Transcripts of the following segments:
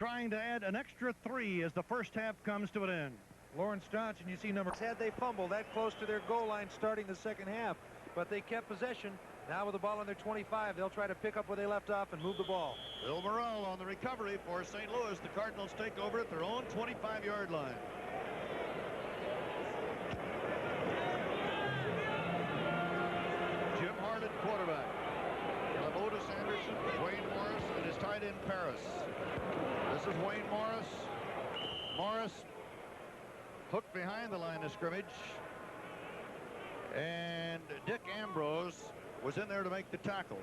trying to add an extra 3 as the first half comes to an end. Lawrence Johnson, you see number. Had they fumbled that close to their goal line starting the second half, but they kept possession. Now with the ball on their 25, they'll try to pick up where they left off and move the ball. Bill Morrell on the recovery for St. Louis. The Cardinals take over at their own 25-yard line. Jim Hart at quarterback. Otis Anderson, Wayne Morris, and his tight end Paris. This is Wayne Morris. Morris hooked behind the line of scrimmage. And Dick Ambrose was in there to make the tackle.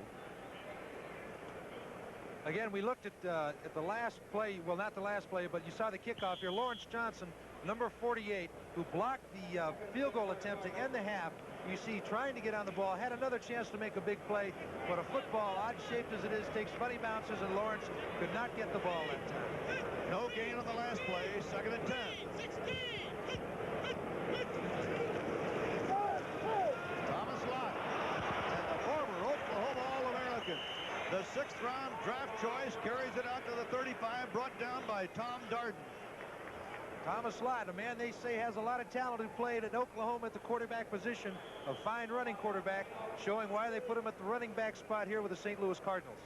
Again, we looked at the last play. Well, not the last play, but you saw the kickoff here. Lawrence Johnson, number 48, who blocked the field goal attempt to end the half. You see, trying to get on the ball, had another chance to make a big play, but a football, odd-shaped as it is, takes funny bounces, and Lawrence could not get the ball that time. No gain on the last play, 2nd and 10. Thomas Lott, and the former Oklahoma All-American. The 6th-round draft choice carries it out to the 35, brought down by Tom Darden. Thomas Lott, a man they say has a lot of talent, who played at Oklahoma at the quarterback position, a fine running quarterback, showing why they put him at the running back spot here with the St. Louis Cardinals.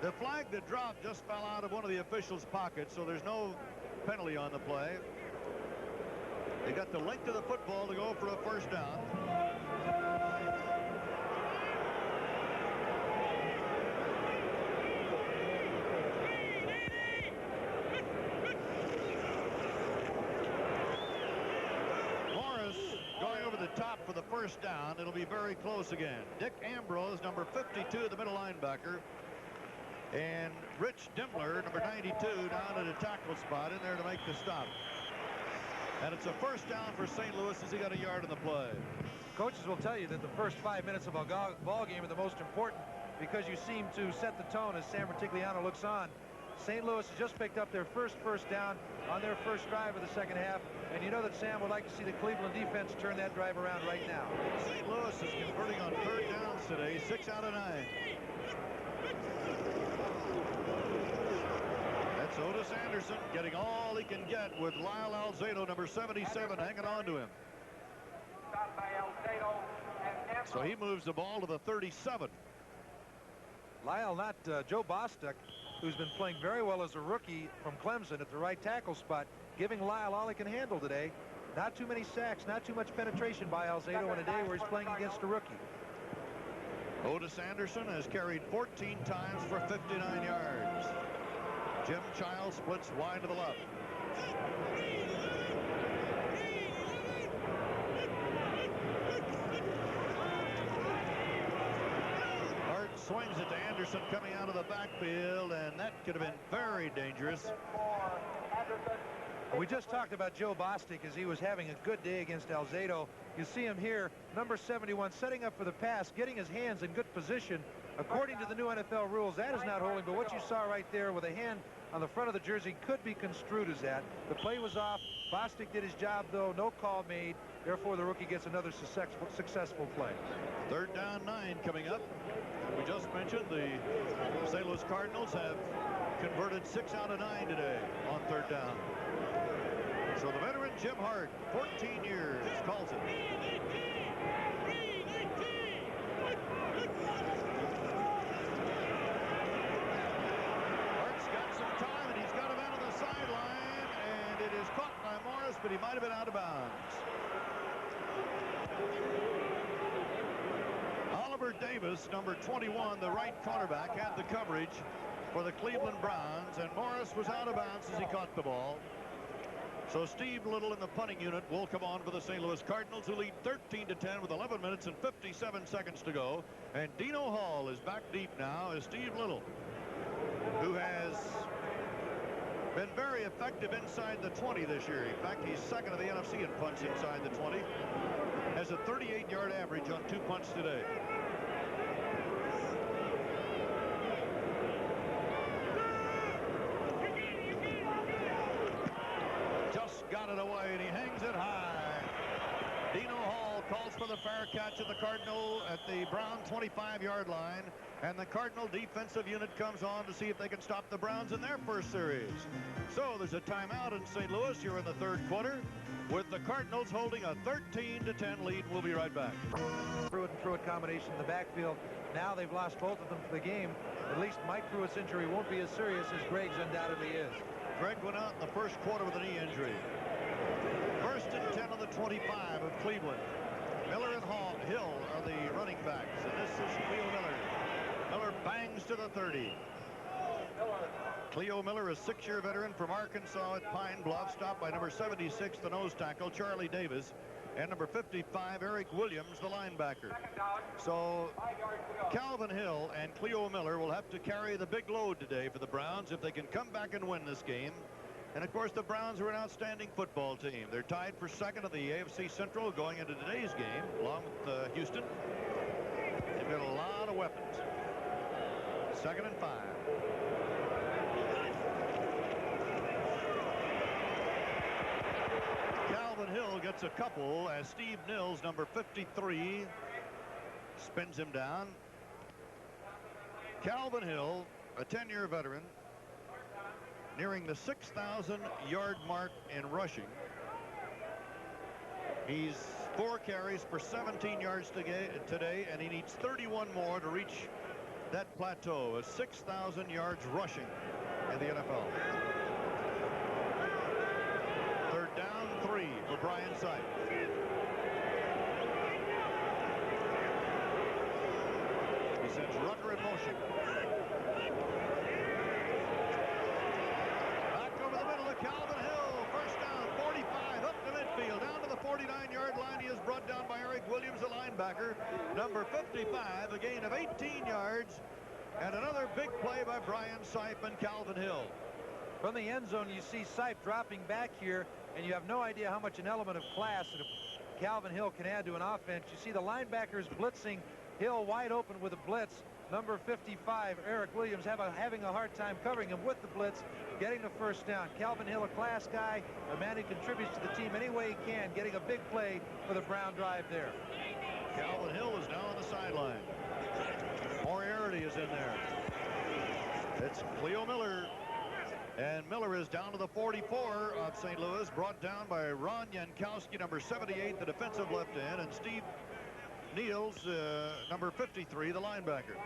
The flag that dropped just fell out of one of the officials' pockets, so there's no penalty on the play. They got the length of the football to go for a first down. Top for the first down. It'll be very close again. Dick Ambrose, number 52, the middle linebacker, and Rich Dimmler, number 92, down at a tackle spot in there to make the stop. And it's a first down for St. Louis as he got a yard on the play. Coaches will tell you that the first 5 minutes of a ball game are the most important, because you seem to set the tone as Sam Rutigliano looks on. St. Louis has just picked up their first down on their first drive of the second half, and you know that Sam would like to see the Cleveland defense turn that drive around right now. St. Louis is converting on 3rd downs today, 6 out of 9. That's Otis Anderson getting all he can get with Lyle Alzado, number 77, hanging on to him. So he moves the ball to the 37. Lyle, not Joe Bostic, who's been playing very well as a rookie from Clemson at the right tackle spot, giving Lyle all he can handle today. Not too many sacks, not too much penetration by Alzado on a day where he's playing against a rookie. Otis Anderson has carried 14 times for 59 yards. Jim Childs splits wide to the left. Swings it to Anderson coming out of the backfield, and that could have been very dangerous. We just talked about Joe Bostic as he was having a good day against Alzado. You see him here, number 71, setting up for the pass, getting his hands in good position. According to the new NFL rules, that is not holding, but what you saw right there with a hand on the front of the jersey could be construed as that. The play was off. Bostic did his job, though. No call made. Therefore, the rookie gets another successful play. 3rd down 9 coming up. We just mentioned the St. Louis Cardinals have converted 6 out of 9 today on 3rd down. So the veteran Jim Hart, 14 years, calls it. Hart's got some time, and he's got a man on the sideline, and it is caught by Morris, but he might have been out of bounds. Oliver Davis, number 21, the right cornerback, had the coverage for the Cleveland Browns, and Morris was out of bounds as he caught the ball. So Steve Little in the punting unit will come on for the St. Louis Cardinals, who lead 13-10 with 11 minutes and 57 seconds to go. And Dino Hall is back deep now as Steve Little, who has been very effective inside the 20 this year. In fact, he's second of the NFC in punts inside the 20. Has a 38-yard average on 2 punts today. Just got it away, and he hangs it high. Dino Hall calls for the fair catch at the Brown 25-yard line. And the Cardinal defensive unit comes on to see if they can stop the Browns in their first series. So there's a timeout in St. Louis here in the third quarter, with the Cardinals holding a 13-10 lead. We'll be right back. Pruitt combination in the backfield. Now they've lost both of them for the game. At least Mike Pruitt's injury won't be as serious as Greg's undoubtedly is. Greg went out in the first quarter with a knee injury. First and 10 on the 25 of Cleveland. Miller and Hill are the running backs, and this is Cleo Miller. Miller bangs to the 30. Cleo Miller, a 6-year veteran from Arkansas at Pine Bluff, stopped by number 76, the nose tackle, Charlie Davis, and number 55, Eric Williams, the linebacker. So Calvin Hill and Cleo Miller will have to carry the big load today for the Browns if they can come back and win this game. And of course, the Browns are an outstanding football team. They're tied for second of the AFC Central going into today's game, along with Houston. They've got a lot of weapons. 2nd and 5. Calvin Hill gets a couple as Steve Nils, number 53, spins him down. Calvin Hill, a 10-year veteran, nearing the 6,000-yard mark in rushing. He's 4 carries for 17 yards today, and he needs 31 more to reach that plateau of 6,000 yards rushing in the NFL. 3rd down, 3 for Brian Sipe. He sends Rucker in motion. Back over the middle of Calvin Hill. First down, 45, up to midfield, down to the 49-yard line. He is brought down by Eric Williams, the linebacker. Number 55, a gain of 18 yards. And another big play by Brian Sipe and Calvin Hill. From the end zone, you see Sipe dropping back here, and you have no idea how much an element of class that Calvin Hill can add to an offense. You see the linebackers blitzing Hill wide open with a blitz. Number 55, Eric Williams, having a hard time covering him with the blitz, getting the first down. Calvin Hill, a class guy, a man who contributes to the team any way he can, getting a big play for the Brown drive there. Calvin Hill is now on the sideline. Moriarty is in there. It's Cleo Miller. And Miller is down to the 44 of St. Louis, brought down by Ron Jankowski, number 78, the defensive left end, and Steve Nils, number 53, the linebacker.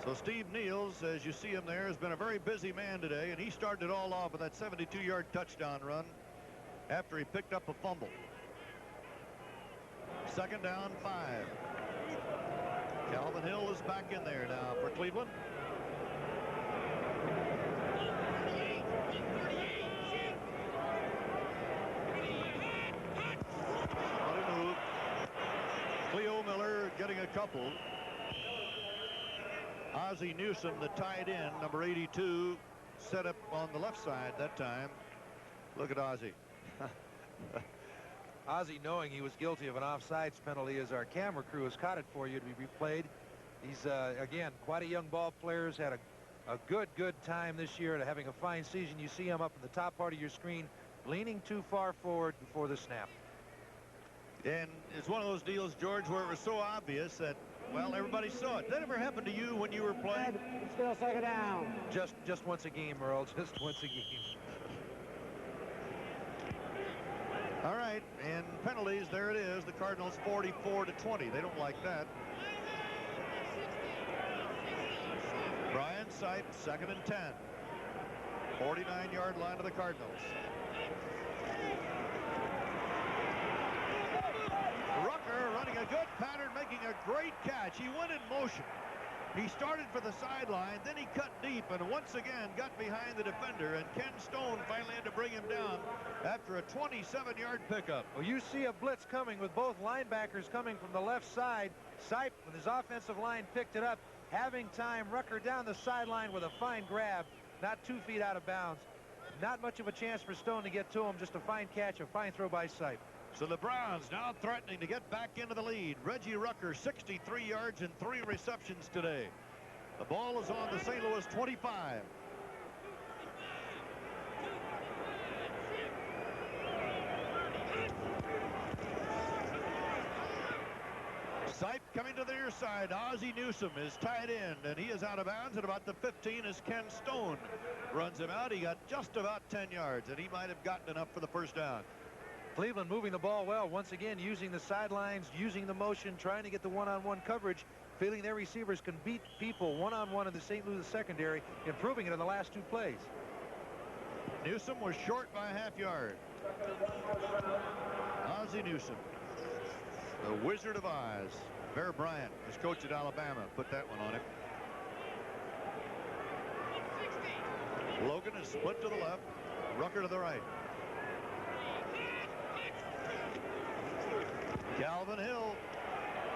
So Steve Nils, as you see him there, has been a very busy man today, and he started it all off with that 72-yard touchdown run after he picked up a fumble. 2nd down, 5. Calvin Hill is back in there now for Cleveland. What a move. Cleo Miller getting a couple. Ozzie Newsome, the tight end, number 82, set up on the left side that time. Look at Ozzie. Ozzie, knowing he was guilty of an offsides penalty, as our camera crew has caught it for you to be replayed. He's, again, quite a young ball player. Has had a good time this year and having a fine season. You see him up in the top part of your screen, leaning too far forward before the snap. And it's one of those deals, George, where it was so obvious that, well, everybody saw it. Did that ever happen to you when you were playing? Still 2nd down. Just once a game, Earl. Just once a game. All right, and penalties, there it is. The Cardinals 44-20. They don't like that. Brian Sipe, 2nd and 10. 49-yard line of the Cardinals. Rucker running a good pattern, making a great catch. He went in motion. He started for the sideline, then he cut deep and once again got behind the defender, and Ken Stone finally had to bring him down after a 27-yard pickup. Well, you see a blitz coming with both linebackers coming from the left side. Sipe, with his offensive line, picked it up. Having time, Rucker down the sideline with a fine grab, not 2 feet out of bounds. Not much of a chance for Stone to get to him, just a fine catch, a fine throw by Sipe. So the Browns now threatening to get back into the lead. Reggie Rucker, 63 yards and 3 receptions today. The ball is on the St. Louis 25. Sipe coming to the near side. Ozzie Newsome is tied in, and he is out of bounds at about the 15 as Ken Stone runs him out. He got just about 10 yards, and he might have gotten enough for the first down. Cleveland moving the ball well, once again using the sidelines, using the motion, trying to get the one-on-one coverage, feeling their receivers can beat people one-on-one in the St. Louis secondary, improving it in the last 2 plays. Newsome was short by a half yard. Ozzie Newsome, the Wizard of Oz. Bear Bryant, his coach at Alabama, put that one on him. Logan is split to the left, Rucker to the right. Calvin Hill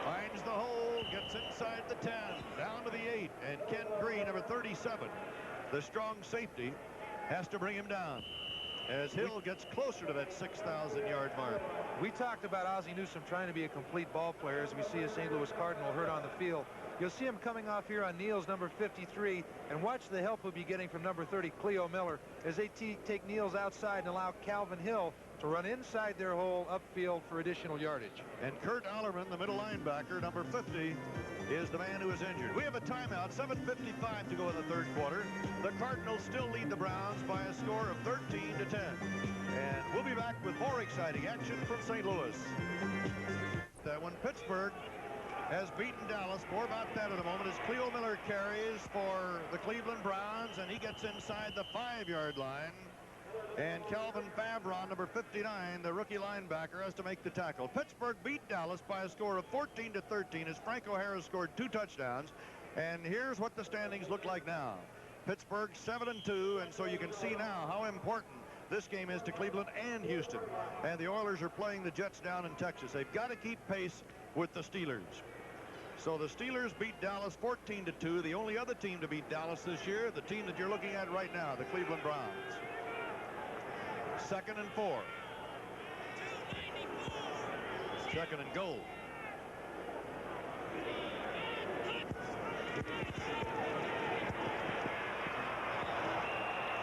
finds the hole, gets inside the 10, down to the 8, and Ken Green, number 37, the strong safety, has to bring him down as Hill gets closer to that 6,000-yard mark. We talked about Ozzie Newsome trying to be a complete ball player as we see a St. Louis Cardinal hurt on the field. You'll see him coming off here on Neal's number 53, and watch the help he'll be getting from number 30, Cleo Miller, as they take Neal's outside and allow Calvin Hill to run inside their hole upfield for additional yardage. And Kurt Allerman, the middle linebacker, number 50, is the man who is injured. We have a timeout, 7:55 to go in the third quarter. The Cardinals still lead the Browns by a score of 13-10. And we'll be back with more exciting action from St. Louis. That when Pittsburgh has beaten Dallas, more about that in a moment, as Cleo Miller carries for the Cleveland Browns, and he gets inside the 5-yard line. And Calvin Favron, number 59, the rookie linebacker, has to make the tackle. Pittsburgh beat Dallas by a score of 14-13 as Franco Harris scored 2 touchdowns. And here's what the standings look like now. Pittsburgh 7-2, and so you can see now how important this game is to Cleveland and Houston. And the Oilers are playing the Jets down in Texas. They've got to keep pace with the Steelers. So the Steelers beat Dallas 14-2. The only other team to beat Dallas this year, the team that you're looking at right now, the Cleveland Browns. 2nd and 4. 2nd and goal.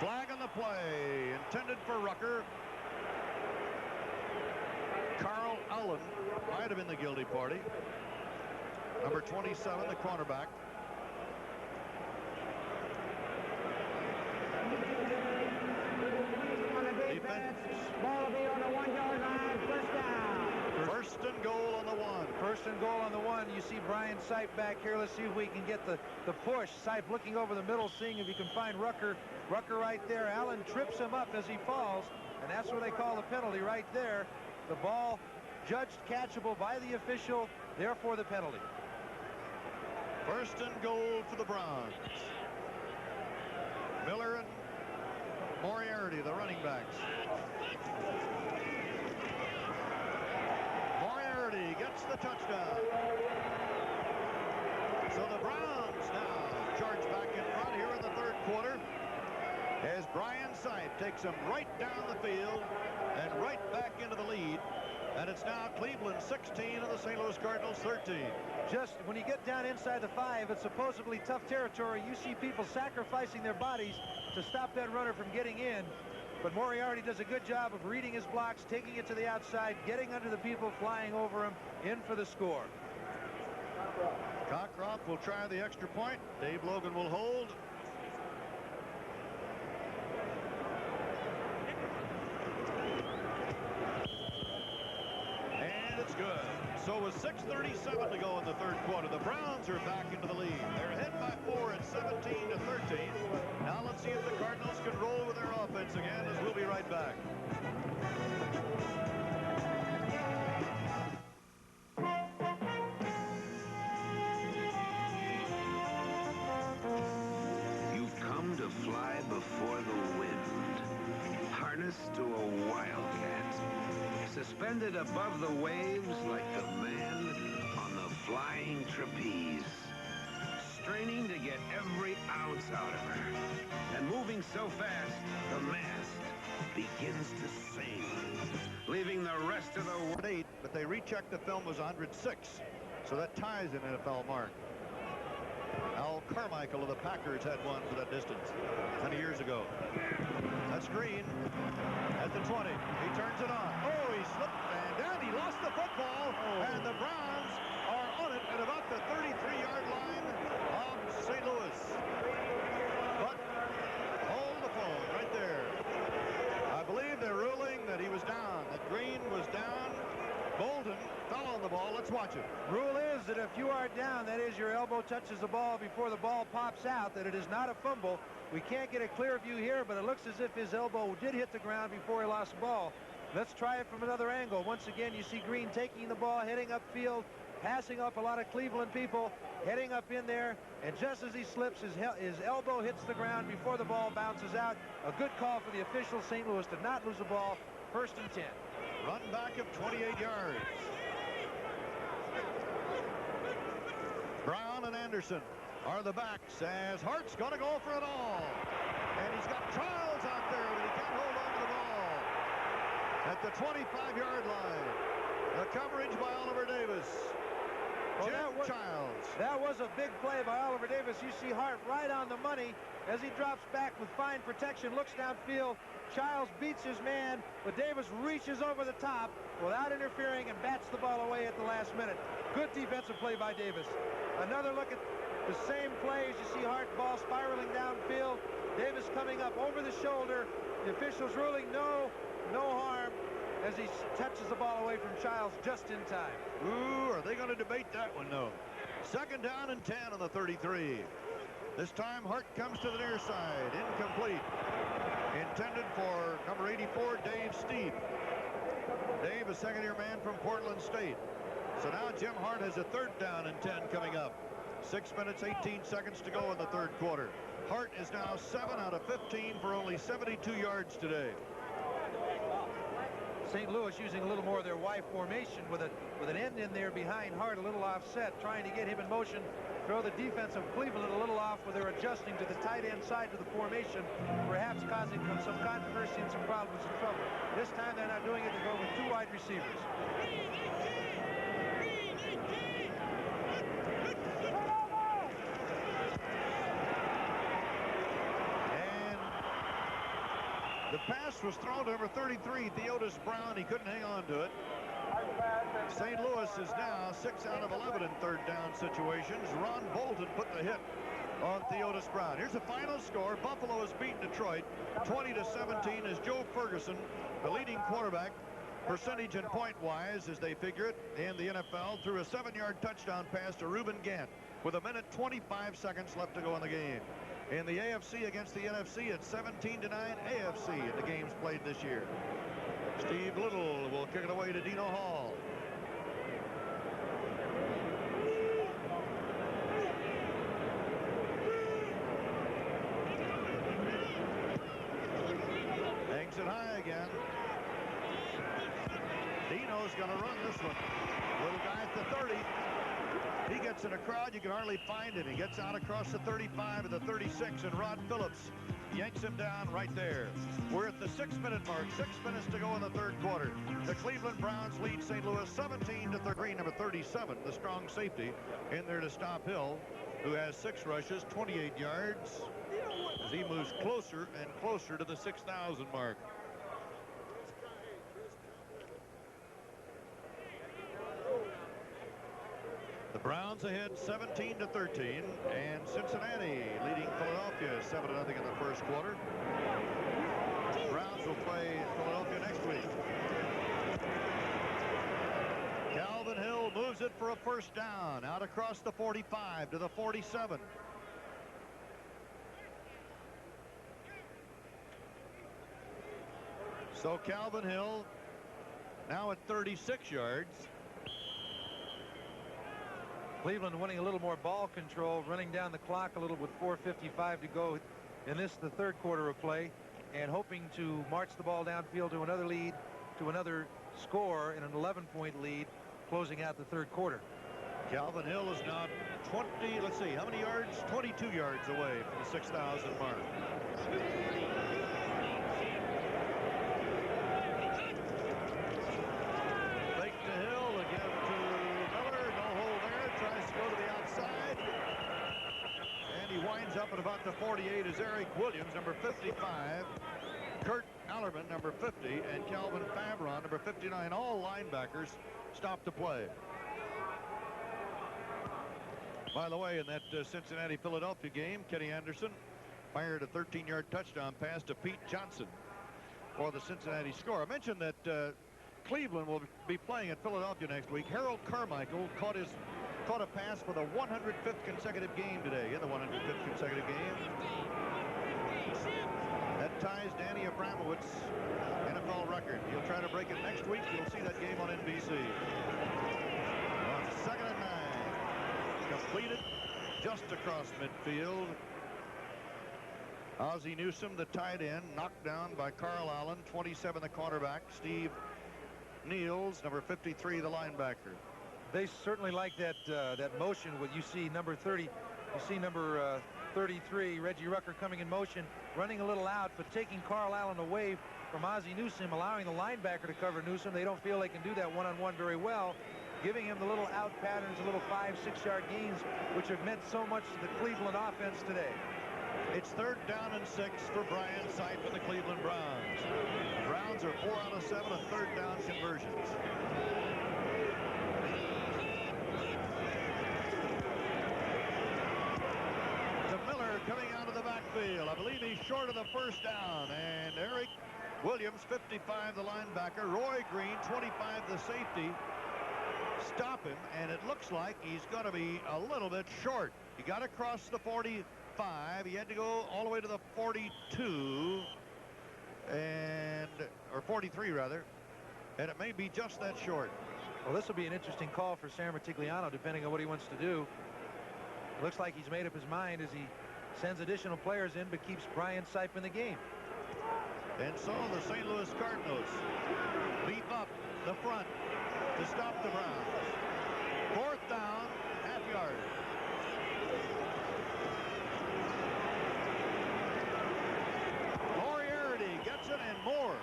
Flag on the play, intended for Rucker. Carl Allen might have been the guilty party. Number 27, the cornerback. Defense. Ball will be on the 1-yard line. First down. First and goal on the 1. First and goal on the 1. You see Brian Sipe back here. Let's see if we can get the push. Sipe looking over the middle, seeing if he can find Rucker. Rucker right there. Allen trips him up as he falls, and that's what they call the penalty right there. The ball judged catchable by the official, therefore the penalty. First and goal for the Browns. Miller and Moriarty, the running backs. Moriarty gets the touchdown. So the Browns now charge back in front here in the third quarter as Brian Sipe takes them right down the field and right back into the lead. And it's now Cleveland 16 and the St. Louis Cardinals 13. Just when you get down inside the 5, it's supposedly tough territory. You see people sacrificing their bodies to stop that runner from getting in. But Moriarty does a good job of reading his blocks, taking it to the outside, getting under the people flying over him, in for the score. Cockcroft will try the extra point. Dave Logan will hold. And it's good. So with 6:37 to go in the third quarter, the Browns are back into the lead. They're ahead by 4 at 17-13. Now let's see if the Cardinals can roll with their offense again, as we'll be right back. You've come to fly before the wind, harnessed to a wildcat, suspended above the waves like the man on the flying trapeze, straining to get every ounce out of her, and moving so fast the mast begins to sing, leaving the rest of the world. 8, but they rechecked the film was 106, so that ties an NFL mark. Al Carmichael of the Packers had one for that distance many years ago. That's Green at the 20. He turns it on. Oh, he slipped and down. He lost the football, and the Browns are on it at about the 33-yard line of St. Louis. But hold the phone right there. I believe they're ruling that he was down, that Green was down. Bolden fell on the ball. Let's watch it. Rule is that if you are down, that is your elbow touches the ball before the ball pops out, that it is not a fumble. We can't get a clear view here, but it looks as if his elbow did hit the ground before he lost the ball. Let's try it from another angle. Once again, you see Green taking the ball, heading upfield, passing up a lot of Cleveland people, heading up in there, and just as he slips, his elbow hits the ground before the ball bounces out. A good call for the officials. St. Louis did not lose the ball. 1st and 10. Run back of 28 yards. Brown and Anderson are the backs as Hart's going to go for it all. And he's got Childs out there, but he can't hold on to the ball. At the 25-yard line, the coverage by Oliver Davis. Well, Childs. That was a big play by Oliver Davis. You see Hart right on the money as he drops back with fine protection, looks downfield. Childs beats his man, but Davis reaches over the top without interfering and bats the ball away at the last minute. Good defensive play by Davis. Another look at the same play as you see Hart, ball spiraling downfield. Davis coming up over the shoulder. The officials ruling no harm as he touches the ball away from Childs just in time. Ooh, are they going to debate that one? No. 2nd down and 10 on the 33. This time Hart comes to the near side. Incomplete. Intended for number 84, Dave Steep. Dave, a second-year man from Portland State. So now Jim Hart has a 3rd down and 10 coming up. 6 minutes, 18 seconds to go in the 3rd quarter. Hart is now 7 out of 15 for only 72 yards today. St. Louis using a little more of their Y formation with an end in there behind Hart, a little offset, trying to get him in motion. Throw the defense of Cleveland a little off where they're adjusting to the tight end side of the formation, perhaps causing some controversy and some problems and trouble. This time they're not doing it. They go with 2 wide receivers. And the pass was thrown to number 33, Theodis Brown. He couldn't hang on to it. St. Louis is now 6 out of 11 in 3rd down situations. Ron Bolton put the hit on Theodis Brown. Here's the final score. Buffalo has beaten Detroit 20-17 as Joe Ferguson, the leading quarterback, percentage and point-wise, as they figure it, in the NFL, threw a 7-yard touchdown pass to Reuben Gant with 1:25 left to go in the game. In the AFC against the NFC, it's 17-9 AFC in the games played this year. Steve Little will kick it away to Dino Hall. Hangs it high again. Dino's going to run this one. Little guy at the 30. He gets in a crowd, you can hardly find him. He gets out across the 35 and the 36, and Rod Phillips yanks him down right there. We're at the 6-minute mark. 6 minutes to go in the 3rd quarter. The Cleveland Browns lead St. Louis 17-13. Number 37, the strong safety, in there to stop Hill, who has 6 rushes, 28 yards, as he moves closer and closer to the 6,000 mark. The Browns ahead 17-13, and Cincinnati leading Philadelphia 7-0 in the 1st quarter. Browns will play Philadelphia next week. Calvin Hill moves it for a 1st down out across the 45 to the 47. So Calvin Hill now at 36 yards. Cleveland winning a little more ball control, running down the clock a little with 4:55 to go in this, the 3rd quarter of play, and hoping to march the ball downfield to another lead, to another score in an 11-point lead, closing out the 3rd quarter. Calvin Hill is now 20, let's see, how many yards? 22 yards away from the 6,000 mark. Fake to Hill, again to Miller, no hole there, tries to go to the outside. And he winds up at about the 48 as Eric Williams, number 55, Kurt Allerman, number 50, and Calvin Favron, number 59, all linebackers, stop the play. By the way, in that Cincinnati-Philadelphia game, Kenny Anderson fired a 13-yard touchdown pass to Pete Johnson for the Cincinnati score. I mentioned that Cleveland will be playing at Philadelphia next week. Harold Carmichael caught a pass for the 105th consecutive game today, in the 105th consecutive game. That ties Danny Abramowitz's NFL record. He'll try to break it next week. You'll see that game on NBC. On 2nd and 9. Completed just across midfield. Ozzie Newsome, the tight end, knocked down by Carl Allen, 27, the cornerback. Steve Niels, number 53, the linebacker. They certainly like that motion. What you see number 30, you see number 33, Reggie Rucker, coming in motion, running a little out, but taking Carl Allen away from Ozzie Newsome, allowing the linebacker to cover Newsome. They don't feel they can do that one-on-one very well, giving him the little out patterns, the little 5-6 yard gains, which have meant so much to the Cleveland offense today. It's 3rd down and 6 for Brian Sipe and the Cleveland Browns. The Browns are 4 out of 7 on 3rd down conversions. To Miller coming out of the backfield. I believe he's short of the 1st down. And Eric Williams, 55, the linebacker. Roy Green, 25, the safety. Stop him, and it looks like he's going to be a little bit short. He got across the 45. He had to go all the way to the 42, or 43 rather, and it may be just that short. Well, this will be an interesting call for Sam Rutigliano, depending on what he wants to do. It looks like he's made up his mind as he sends additional players in, but keeps Brian Sipe in the game. And so the St. Louis Cardinals leap up the front to stop the Browns. 4th down, half-yard. Moriarty gets it and more.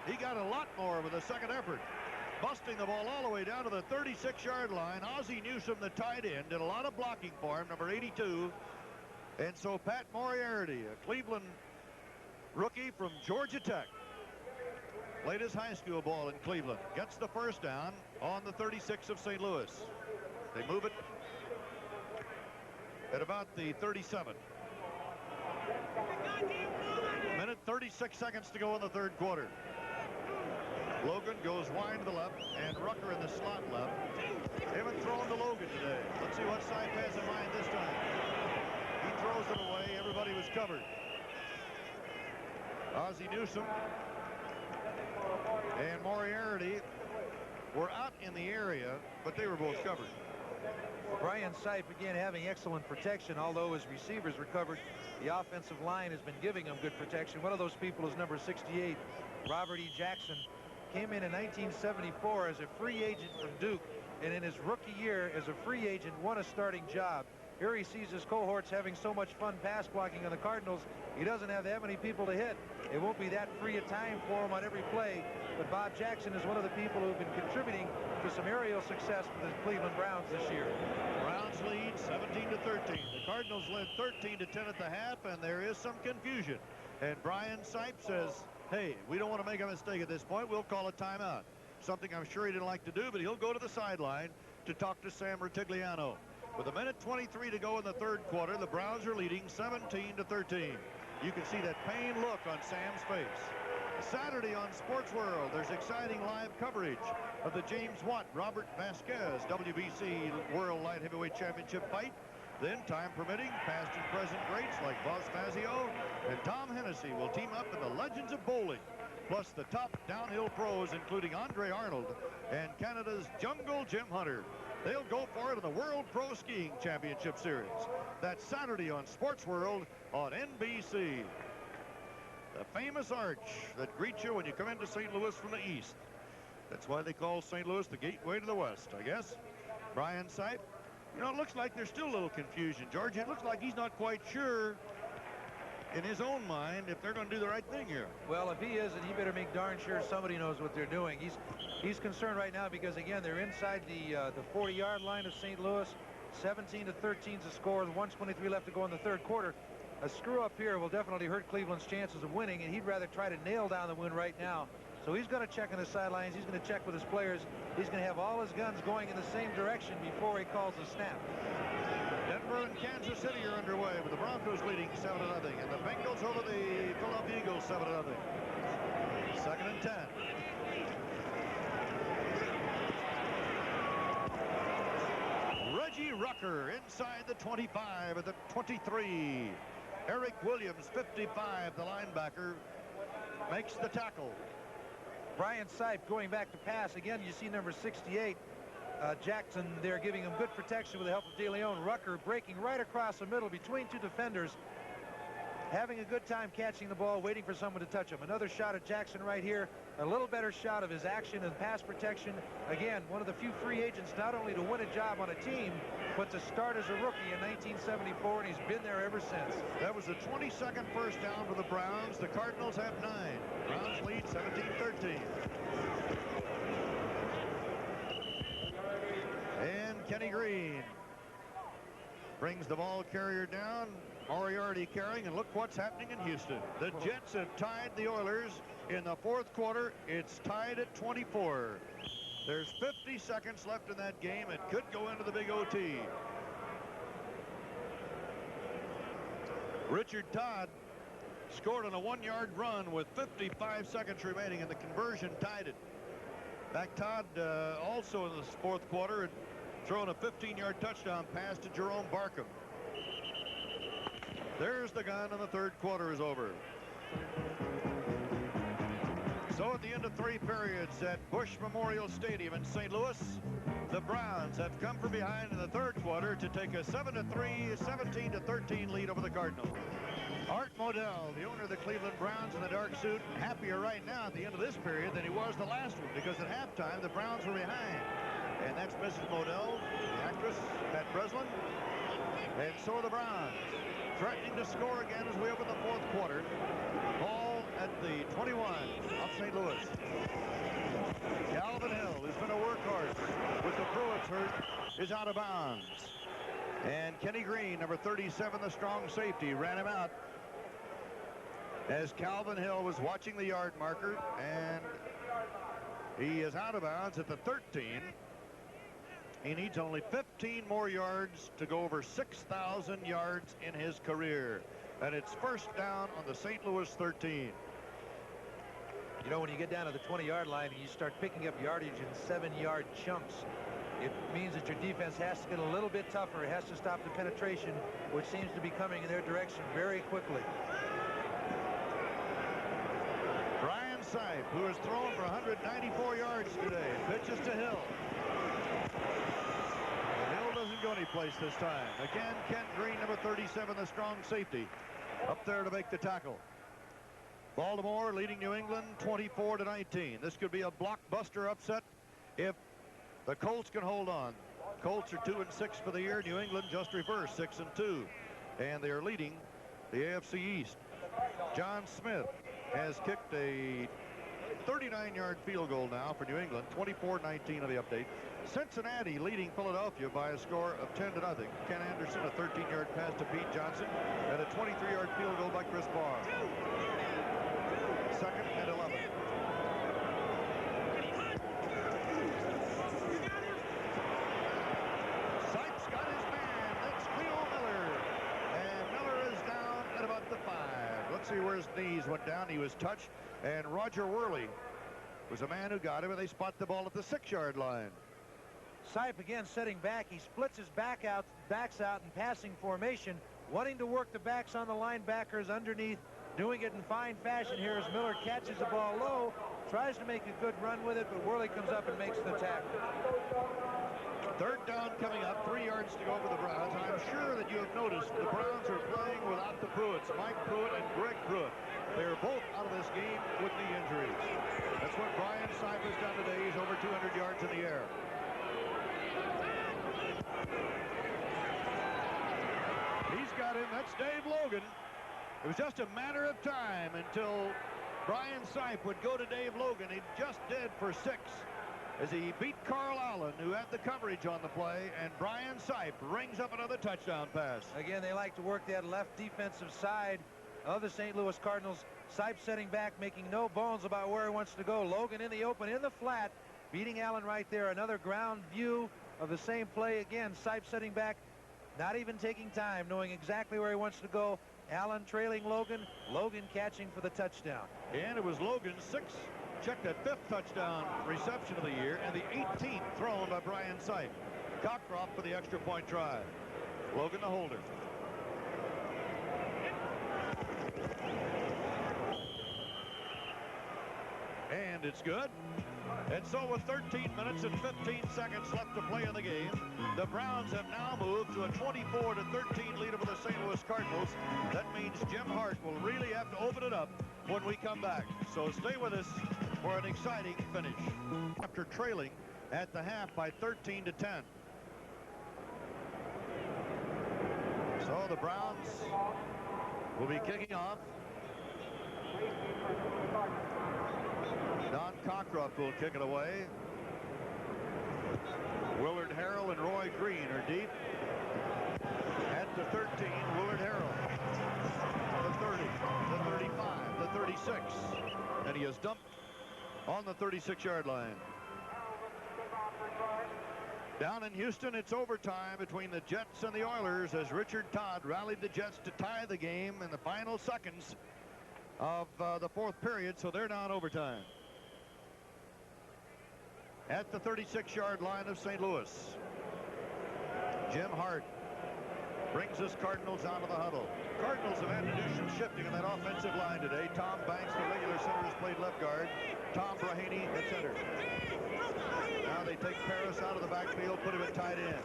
He got a lot more with a second effort. Busting the ball all the way down to the 36-yard line. Ozzie Newsome, the tight end, did a lot of blocking for him, number 82. And so Pat Moriarty, a Cleveland rookie from Georgia Tech, played his high school ball in Cleveland, gets the 1st down on the 36 of St. Louis. They move it at about the 37. Minute 36 seconds to go in the 3rd quarter. Logan goes wide to the left, and Rucker in the slot left. They haven't thrown to Logan today. Let's see what Sipe has in mind this time. He throws it away. Everybody was covered. Ozzie Newsome and Moriarty were out in the area, but they were both covered. Brian Sipe again having excellent protection, although his receivers recovered. The offensive line has been giving him good protection. One of those people is number 68, Robert E. Jackson. Came in 1974 as a free agent from Duke, and in his rookie year as a free agent won a starting job. Here he sees his cohorts having so much fun pass blocking on the Cardinals. He doesn't have that many people to hit. It won't be that free a time for him on every play. But Bob Jackson is one of the people who've been contributing to some aerial success for the Cleveland Browns this year. Browns lead 17-13. The Cardinals led 13-10 at the half, and there is some confusion. And Brian Sipe says, hey, we don't want to make a mistake at this point. We'll call a timeout. Something I'm sure he didn't like to do, but he'll go to the sideline to talk to Sam Rutigliano. With 1:23 to go in the 3rd quarter, the Browns are leading 17-13. You can see that pained look on Sam's face. Saturday on Sports World, there's exciting live coverage of the James Watt, Robert Vasquez WBC World Light Heavyweight Championship fight. Then, time permitting, past and present greats like Boz Fazio and Tom Hennessy will team up in the Legends of Bowling, plus the top downhill pros, including Andre Arnold and Canada's Jungle Jim Hunter. They'll go for it in the World Pro Skiing Championship Series. That's Saturday on Sports World on NBC. The famous arch that greets you when you come into St. Louis from the east. That's why they call St. Louis the gateway to the west, I guess. Brian Sipe. You know, it looks like there's still a little confusion, George. It looks like he's not quite sure in his own mind if they're going to do the right thing here. Well, if he isn't, he better make darn sure somebody knows what they're doing. He's concerned right now because, again, they're inside the 40-yard line of St. Louis. 17-13 is the score. 1:23 left to go in the 3rd quarter. A screw up here will definitely hurt Cleveland's chances of winning, and he'd rather try to nail down the win right now. So he's going to check on the sidelines. He's going to check with his players. He's going to have all his guns going in the same direction before he calls the snap. Denver and Kansas City are underway, with the Broncos leading 7-0, and the Bengals over the Philadelphia Eagles 7-0. 2nd and 10. Reggie Rucker inside the 25 at the 23. Eric Williams, 55, the linebacker, makes the tackle. Brian Sipe going back to pass. Again, you see number 68. Jackson there giving him good protection with the help of DeLeon. Rucker breaking right across the middle between two defenders, having a good time catching the ball, waiting for someone to touch him. Another shot at Jackson right here. A little better shot of his action and pass protection. Again, one of the few free agents not only to win a job on a team, but to start as a rookie in 1974, and he's been there ever since. That was the 22nd first down for the Browns. The Cardinals have 9. Browns lead 17-13. And Kenny Green brings the ball carrier down. Moriarty carrying, and look what's happening in Houston. The Jets have tied the Oilers in the 4th quarter. It's tied at 24. There's 50 seconds left in that game. It could go into the big OT. Richard Todd scored on a 1-yard run with 55 seconds remaining, and the conversion tied it. Back Todd also in the 4th quarter had thrown a 15-yard touchdown pass to Jerome Barkham. There's the gun, and the 3rd quarter is over. So at the end of 3 periods at Bush Memorial Stadium in St. Louis, the Browns have come from behind in the 3rd quarter to take a 7-3, 17-13 lead over the Cardinals. Art Modell, the owner of the Cleveland Browns in the dark suit, happier right now at the end of this period than he was the last one, because at halftime the Browns were behind. And that's Mrs. Modell, the actress, Pat Breslin. And so are the Browns, threatening to score again as we open the 4th quarter. Ball at the 21 of St. Louis. Calvin Hill, who's been a workhorse with the Pruitts hurt, is out of bounds. And Kenny Green, number 37, the strong safety, ran him out as Calvin Hill was watching the yard marker, and he is out of bounds at the 13. He needs only 15 more yards to go over 6,000 yards in his career. And it's first down on the St. Louis 13. You know, when you get down to the 20-yard line and you start picking up yardage in 7-yard chunks, it means that your defense has to get a little bit tougher. It has to stop the penetration, which seems to be coming in their direction very quickly. Brian Sipe, who has thrown for 194 yards today, pitches to Hill. Doesn't go anyplace this time. Again, Kent Green, number 37, the strong safety, up there to make the tackle. Baltimore leading New England 24-19. This could be a blockbuster upset if the Colts can hold on. Colts are 2-6 for the year. New England just reversed, 6-2, and they are leading the AFC East. John Smith has kicked a 39-yard field goal now for New England, 24-19 of the update. Cincinnati leading Philadelphia by a score of 10-0. Ken Anderson, a 13-yard pass to Pete Johnson, and a 23-yard field goal by Chris Barr. 2nd and 11. Sipe's got his man. That's Cleo Miller. And Miller is down at about the 5. Let's see where his knees went down. He was touched. And Roger Worley was a man who got him, and they spot the ball at the 6-yard line. Sipe again setting back. He splits his backs out in passing formation, wanting to work the backs on the linebackers underneath, doing it in fine fashion here as Miller catches the ball low, tries to make a good run with it, but Worley comes up and makes the tackle. 3rd down coming up, 3 yards to go for the Browns. I'm sure that you have noticed the Browns are playing without the Pruitts, Mike Pruitt and Greg Pruitt. They're both out of this game with knee injuries. That's what Brian Sipe has done today. He's over 200 yards in the air. He's got him. That's Dave Logan. It was just a matter of time until Brian Sipe would go to Dave Logan. He just did for 6 as he beat Carl Allen, who had the coverage on the play, and Brian Sipe rings up another touchdown pass. Again, they like to work that left defensive side of the St. Louis Cardinals. Sipe setting back, making no bones about where he wants to go. Logan in the open, in the flat, beating Allen right there. Another ground view of the same play again. Sipe setting back, not even taking time, knowing exactly where he wants to go. Allen trailing Logan, Logan catching for the touchdown. And it was Logan's fifth touchdown reception of the year, and the 18th thrown by Brian Sipe. Cockcroft for the extra point try. Logan the holder. And it's good. And so with 13 minutes and 15 seconds left to play in the game, the Browns have now moved to a 24-13 lead over the St. Louis Cardinals. That means Jim Hart will really have to open it up when we come back. So stay with us for an exciting finish. After trailing at the half by 13-10. So the Browns will be kicking off. Don Cockcroft will kick it away. Willard Harrell and Roy Green are deep. At the 13, Willard Harrell. The 30, the 35, the 36. And he is dumped on the 36-yard line. Down in Houston, it's overtime between the Jets and the Oilers as Richard Todd rallied the Jets to tie the game in the final seconds of the fourth period, so they're now in overtime. At the 36-yard line of St. Louis, Jim Hart brings his Cardinals out of the huddle. Cardinals have had to do some shifting on that offensive line today. Tom Banks, the regular center, has played left guard. Tom Brahaney at center. Now they take Paris out of the backfield, put him at tight end.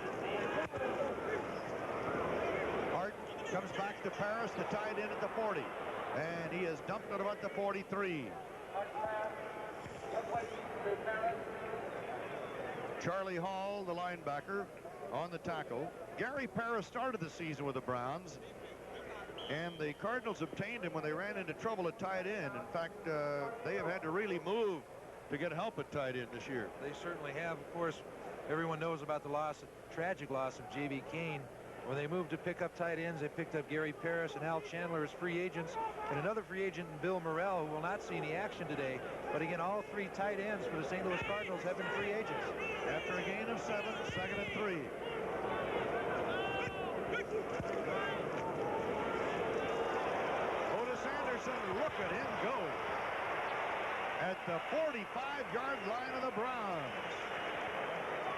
Hart comes back to Paris, the tight end at the 40. And he is dumped at about the 43. Charlie Hall, the linebacker, on the tackle. Gary Paris started the season with the Browns, and the Cardinals obtained him when they ran into trouble at tight end. In fact, they have had to really move to get help at tight end this year. They certainly have. Of course, everyone knows about the tragic loss of J.B. Kane. When they moved to pick up tight ends, they picked up Gary Paris and Al Chandler as free agents, and another free agent, Bill Morrell, who will not see any action today. But again, all three tight ends for the St. Louis Cardinals have been free agents. After a gain of 7, 2nd and 3. Otis Anderson, look at him go. At the 45-yard line of the Browns.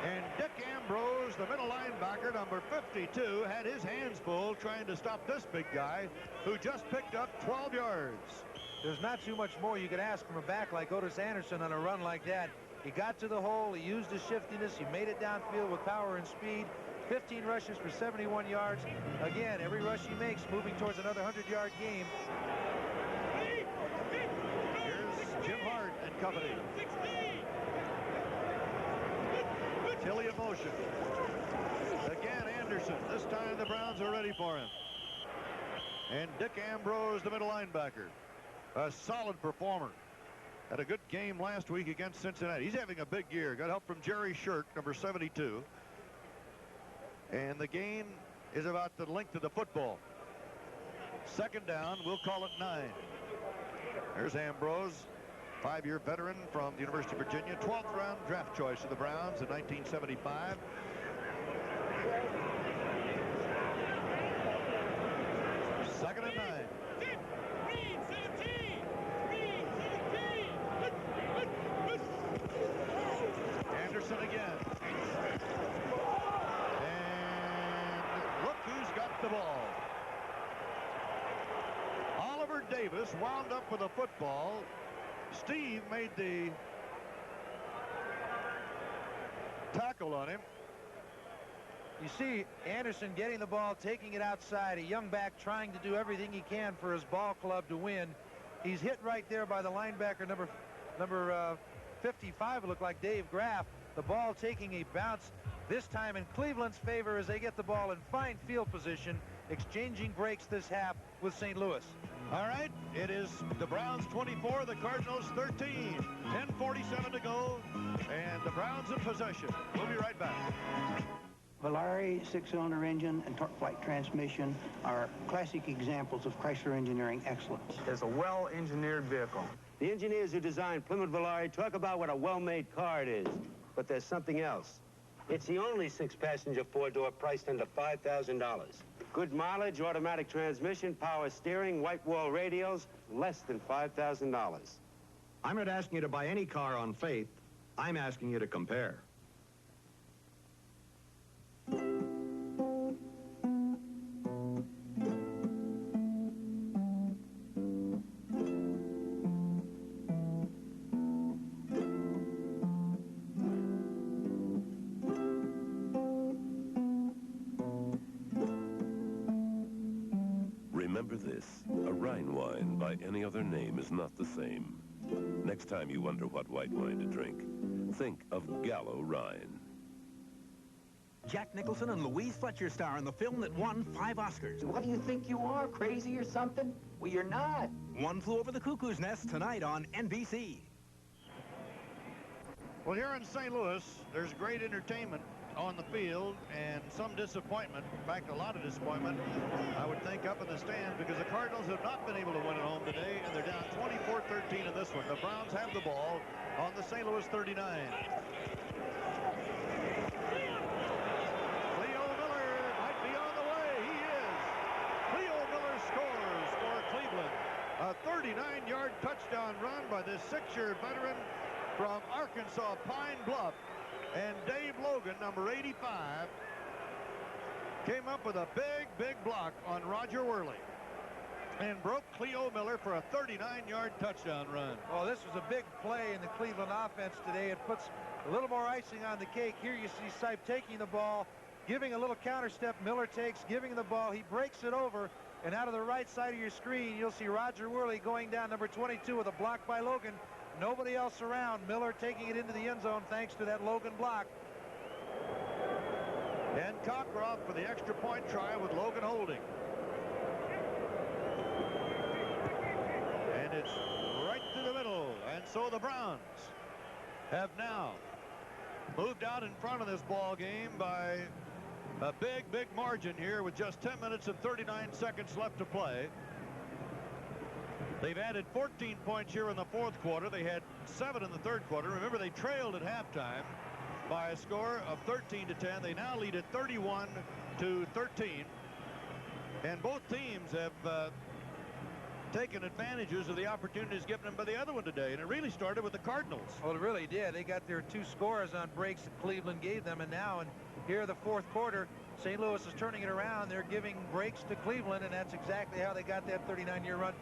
And Dick Ambrose, the middle linebacker, number 52, had his hands full trying to stop this big guy who just picked up 12 yards. There's not too much more you could ask from a back like Otis Anderson on a run like that. He got to the hole, he used his shiftiness, he made it downfield with power and speed. 15 rushes for 71 yards. Again, every rush he makes moving towards another 100-yard game. Here's Jim Hart and company. Tilly in motion. Again, Anderson. This time the Browns are ready for him. And Dick Ambrose, the middle linebacker. A solid performer. Had a good game last week against Cincinnati. He's having a big year. Got help from Jerry Shirk, number 72. And the gain is about the length of the football. 2nd down, we'll call it 9. There's Ambrose. 5-year veteran from the University of Virginia, 12th round draft choice of the Browns in 1975. Second and 9. Anderson again. And look who's got the ball. Oliver Davis wound up with a football. Steve made the tackle on him. You see Anderson getting the ball, taking it outside, a young back trying to do everything he can for his ball club to win. He's hit right there by the linebacker number 55, it looked like Dave Graff. The ball taking a bounce, this time in Cleveland's favor as they get the ball in fine field position, exchanging breaks this half with St. Louis. All right, it is the Browns 24, the Cardinals 13. 10:47 to go, and the Browns in possession. We'll be right back. Valari 6-cylinder engine and torque flight transmission are classic examples of Chrysler engineering excellence. It's a well-engineered vehicle. The engineers who designed Plymouth Valari talk about what a well-made car it is, but there's something else. It's the only 6-passenger four-door priced under $5,000. Good mileage, automatic transmission, power steering, white wall radios, less than $5,000. I'm not asking you to buy any car on faith. I'm asking you to compare. Remember this, a Rhine wine by any other name is not the same. Next time you wonder what white wine to drink, think of Gallo Rhine. Jack Nicholson and Louise Fletcher star in the film that won 5 Oscars. What do you think you are, crazy or something? Well, you're not. One Flew Over the Cuckoo's Nest tonight on NBC. Well, here in St. Louis, there's great entertainment on the field and some disappointment. In fact, a lot of disappointment, I would think, up in the stands because the Cardinals have not been able to win at home today, and they're down 24-13 in this one. The Browns have the ball on the St. Louis 39. Cleo Miller might be on the way. He is. Cleo Miller scores for Cleveland. A 39-yard touchdown run by this 6-year veteran from Arkansas Pine Bluff. And Dave Logan, number 85, came up with a big block on Roger Worley and broke Cleo Miller for a 39-yard touchdown run. Oh, this was a big play in the Cleveland offense today. It puts a little more icing on the cake. Here you see Sipe taking the ball, giving a little counter step. Miller takes, giving the ball. He breaks it over, and out of the right side of your screen, you'll see Roger Worley going down, number 22, with a block by Logan. Nobody else around. Miller taking it into the end zone thanks to that Logan block. And Cockcroft for the extra point try with Logan holding. And it's right to the middle. And so the Browns have now moved out in front of this ball game by a big margin here with just 10 minutes and 39 seconds left to play. They've added 14 points here in the fourth quarter. They had 7 in the third quarter. Remember, they trailed at halftime by a score of 13-10. They now lead at 31-13. And both teams have taken advantages of the opportunities given them by the other one today. And it really started with the Cardinals. Well, it really did. They got their 2 scores on breaks that Cleveland gave them. And now, here in the fourth quarter, St. Louis is turning it around. They're giving breaks to Cleveland, and that's exactly how they got that 39-yard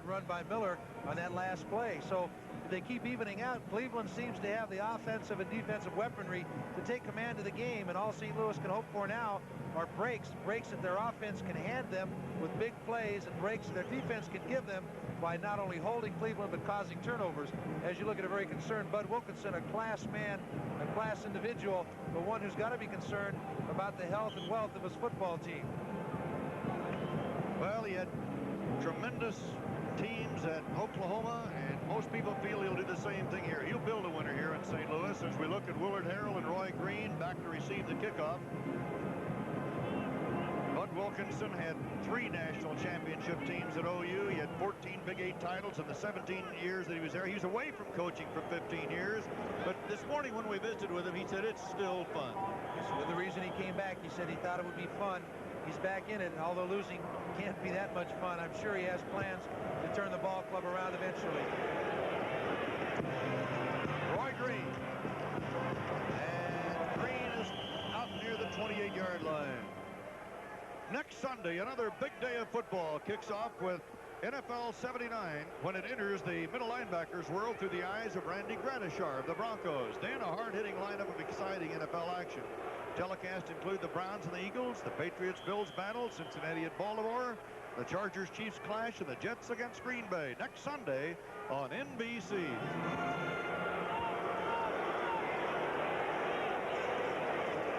run by Miller on that last play. So if they keep evening out, Cleveland seems to have the offensive and defensive weaponry to take command of the game, and all St. Louis can hope for now are breaks that their offense can hand them with big plays, and breaks their defense can give them by not only holding Cleveland but causing turnovers. As you look at a very concerned Bud Wilkinson, a class man, a class individual, but one who's got to be concerned about the health and wealth of his football team. Well, he had tremendous teams at Oklahoma, and most people feel he'll do the same thing here. He'll build a winner here in St. Louis as we look at Willard Harrell and Roy Green back to receive the kickoff. Bud Wilkinson had 3 national championship teams at OU. He had 14 Big 8 titles in the 17 years that he was there. He was away from coaching for 15 years. But this morning when we visited with him, he said it's still fun. So the reason he came back, he said he thought it would be fun. He's back in it, and although losing can't be that much fun, I'm sure he has plans to turn the ball club around eventually. Roy Green. And Green is out near the 28-yard line. Next Sunday, another big day of football kicks off with NFL 79 when it enters the middle linebackers world through the eyes of Randy Gradishar of the Broncos. Then a hard-hitting lineup of exciting NFL action. Telecast include the Browns and the Eagles, the Patriots-Bills battle, Cincinnati at Baltimore, the Chargers-Chiefs clash, and the Jets against Green Bay next Sunday on NBC.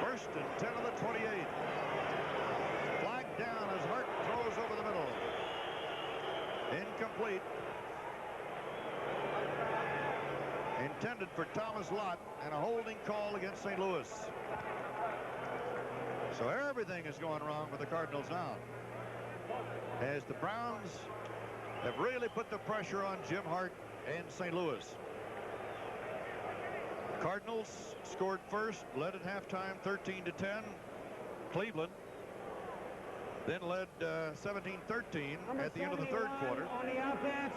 First and 10 of the 28. Flag down as Hart throws over the middle. Incomplete. Intended for Thomas Lott, and a holding call against St. Louis. So everything is going wrong with the Cardinals now, as the Browns have really put the pressure on Jim Hart and St. Louis. Cardinals scored first, led at halftime 13-10. Cleveland then led 17-13 at the end of the third quarter. On the offense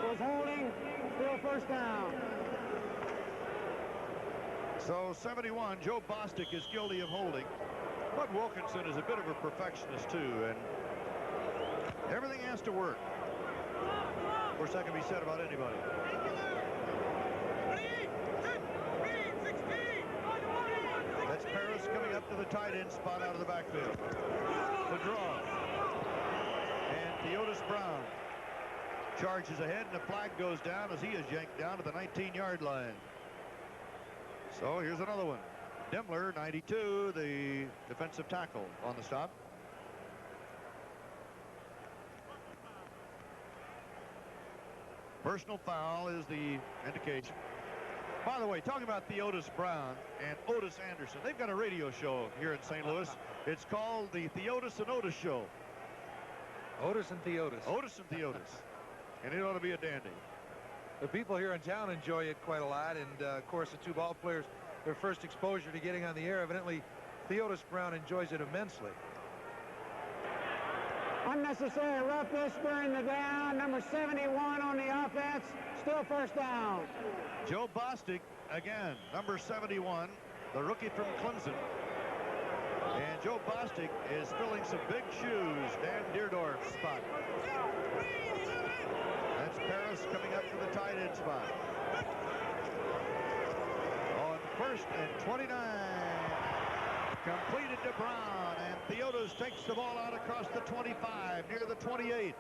was holding, still first down. So 71, Joe Bostic is guilty of holding. But Wilkinson is a bit of a perfectionist too, and everything has to work. Of course, that can be said about anybody. That's Paris coming up to the tight end spot out of the backfield. The draw. And Theodis Brown charges ahead, and the flag goes down as he is yanked down to the 19-yard line. So here's another one. Demler, 92, the defensive tackle on the stop. Personal foul is the indication. By the way, talking about Theodis Brown and Otis Anderson, they've got a radio show here in St. Louis. It's called the Theodis and Otis Show. Otis and Theodis. Otis and Theodis. And it ought to be a dandy. The people here in town enjoy it quite a lot, and of course the two ball players, their first exposure to getting on the air, evidently Theodis Brown enjoys it immensely. Unnecessary roughness during the down. Number 71 on the offense, still first down. Joe Bostic, again, number 71, the rookie from Clemson. And Joe Bostic is filling some big shoes. Dan Deerdorf's spot. That's Paris coming up to the tight end spot. On 1st and 29. Completed to Brown, and Theodis takes the ball out across the 25, near the 28.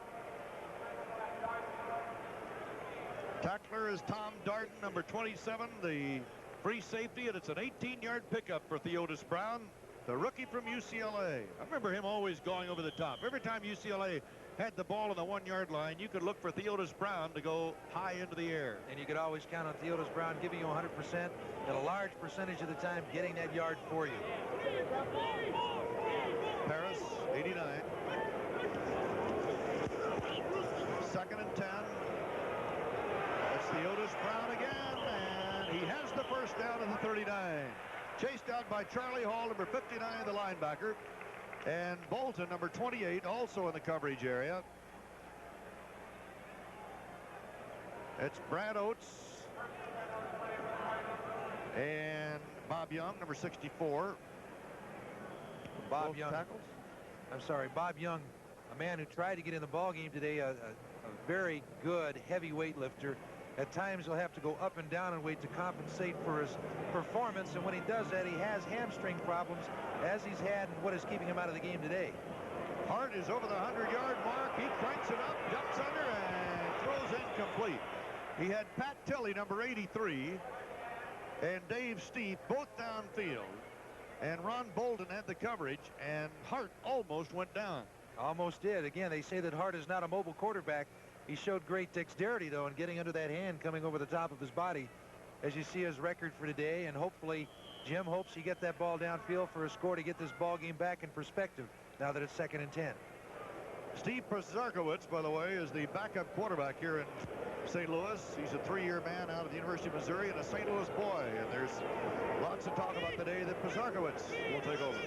Tackler is Tom Darden, number 27, the free safety, and it's an 18-yard pickup for Theodis Brown, the rookie from UCLA. I remember him always going over the top. Every time UCLA had the ball on the 1-yard line, you could look for Theodis Brown to go high into the air. And you could always count on Theodis Brown giving you 100%, and a large percentage of the time getting that yard for you. Paris, 89. 2nd and 10. That's Theodis Brown again, and he has the first down at the 39. Chased out by Charlie Hall, number 59, the linebacker. And Bolton, number 28, also in the coverage area. It's Brad Oates and Bob Young, number 64. Bob Young. Tackles. I'm sorry, Bob Young, a man who tried to get in the ball game today, a very good heavyweight lifter. At times he'll have to go up and down in weight to compensate for his performance, and when he does that, he has hamstring problems, as he's had, and what is keeping him out of the game today. Hart is over the 100-yard mark. He cranks it up, jumps under, and throws incomplete. He had Pat Tilley, number 83, and Dave Steep, both downfield. And Ron Bolden had the coverage, and Hart almost went down. Almost did. Again, they say that Hart is not a mobile quarterback. He showed great dexterity, though, in getting under that hand, coming over the top of his body, as you see his record for today. And hopefully, Jim hopes he get that ball downfield for a score to get this ball game back in perspective now that it's 2nd and 10. Steve Przarkowicz, by the way, is the backup quarterback here in St. Louis. He's a 3-year man out of the University of Missouri and a St. Louis boy. And there's lots of talk about the day that Przarkowicz will take over.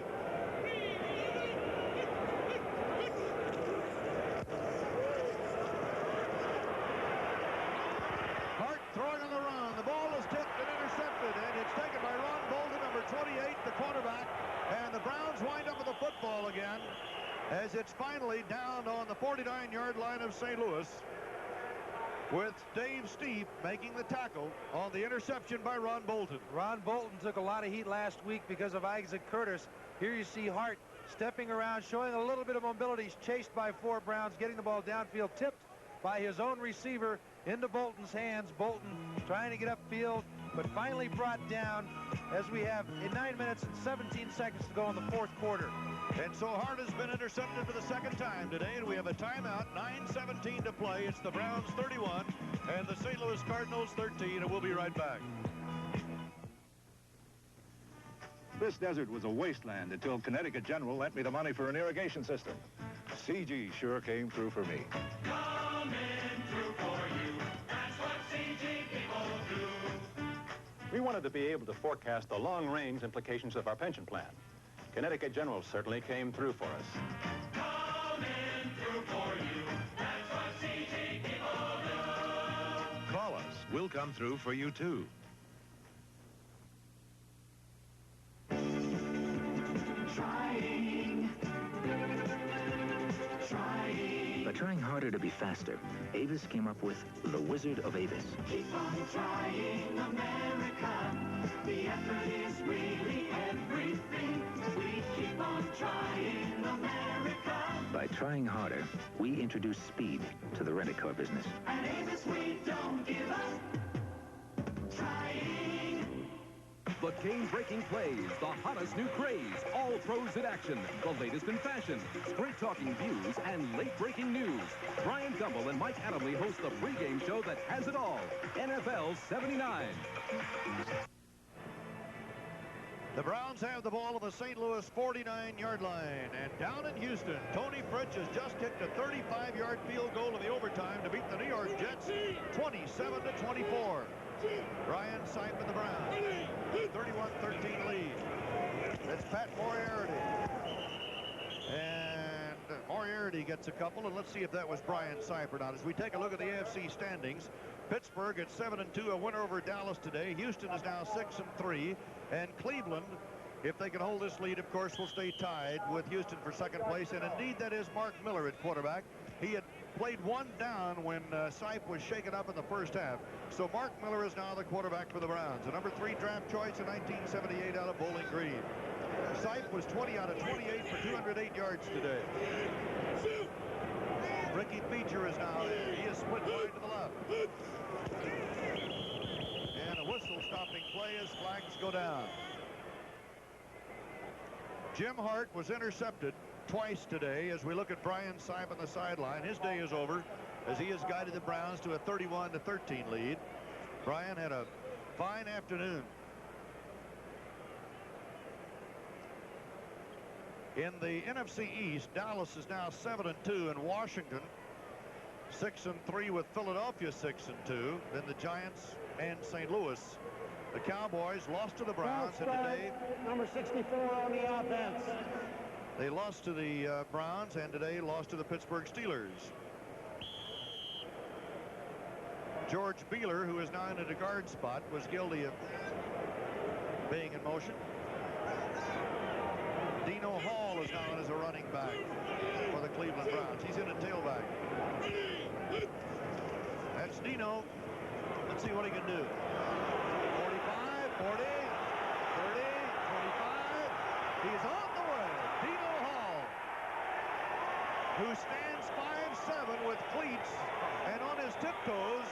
Hart throwing on the run. The ball is tipped and intercepted, and it's taken by Ron Bolden, number 28, the quarterback. And the Browns wind up with the football again, as it's finally down on the 49-yard line of St. Louis, with Dave Steep making the tackle on the interception by Ron Bolton. Ron Bolton took a lot of heat last week because of Isaac Curtis. Here you see Hart stepping around, showing a little bit of mobility. He's chased by 4 Browns, getting the ball downfield, tipped by his own receiver into Bolton's hands. Bolton trying to get upfield, but finally brought down as we have 9 minutes and 17 seconds to go in the 4th quarter. And so Hart has been intercepted for the 2nd time today, and we have a timeout, 9:17 to play. It's the Browns 31 and the St. Louis Cardinals 13, and we'll be right back. This desert was a wasteland until Connecticut General lent me the money for an irrigation system. CG sure came through for me. Coming through for you. That's what CG people do. We wanted to be able to forecast the long-range implications of our pension plan. Connecticut General certainly came through for us. Coming through for you. That's what CG people do. Call us. We'll come through for you, too. By trying harder to be faster, Avis came up with the Wizard of Avis. Keep on trying, America. The effort is really everything. We keep on trying, America. By trying harder, we introduce speed to the rent-a-car business. At Avis, we don't give up. Trying. The game-breaking plays, the hottest new craze, all pros in action, the latest in fashion, straight-talking views, and late-breaking news. Brian Gumble and Mike Adamley host the pregame show that has it all, NFL 79. The Browns have the ball on the St. Louis 49-yard line. And down in Houston, Tony Fritsch has just kicked a 35-yard field goal in the overtime to beat the New York Jets 27-24. Brian Sipe and the Browns, 31-13 lead. That's Pat Moriarty. And Moriarty gets a couple, and let's see if that was Brian Sipe or not. As we take a look at the AFC standings, Pittsburgh at 7-2, a win over Dallas today. Houston is now 6-3, and Cleveland, if they can hold this lead, of course, will stay tied with Houston for second place. And indeed, that is Mark Miller at quarterback. He had played one down when Sipe was shaken up in the first half. So Mark Miller is now the quarterback for the Browns. A number 3 draft choice in 1978 out of Bowling Green. Sipe was 20 out of 28 for 208 yards today. Ricky Beecher is now there. He is split wide to the left. And a whistle stopping play as flags go down. Jim Hart was intercepted twice today. As we look at Brian Sipe on the sideline, his day is over as he has guided the Browns to a 31-13 lead. Brian had a fine afternoon. In the NFC East, Dallas is now 7-2, and Washington 6-3 with Philadelphia 6-2. Then the Giants and St. Louis. The Cowboys lost to the Browns, and today number 64 on the offense. They lost to the Browns, and today lost to the Pittsburgh Steelers. George Beeler, who is now in a guard spot, was guilty of being in motion. Dino Hall is now in as a running back for the Cleveland Browns. He's in a tailback. That's Dino. Let's see what he can do. 45, 40, 30, 25. He's on the way. Dino Hall, who stands 5'7" with cleats, and on his tiptoes,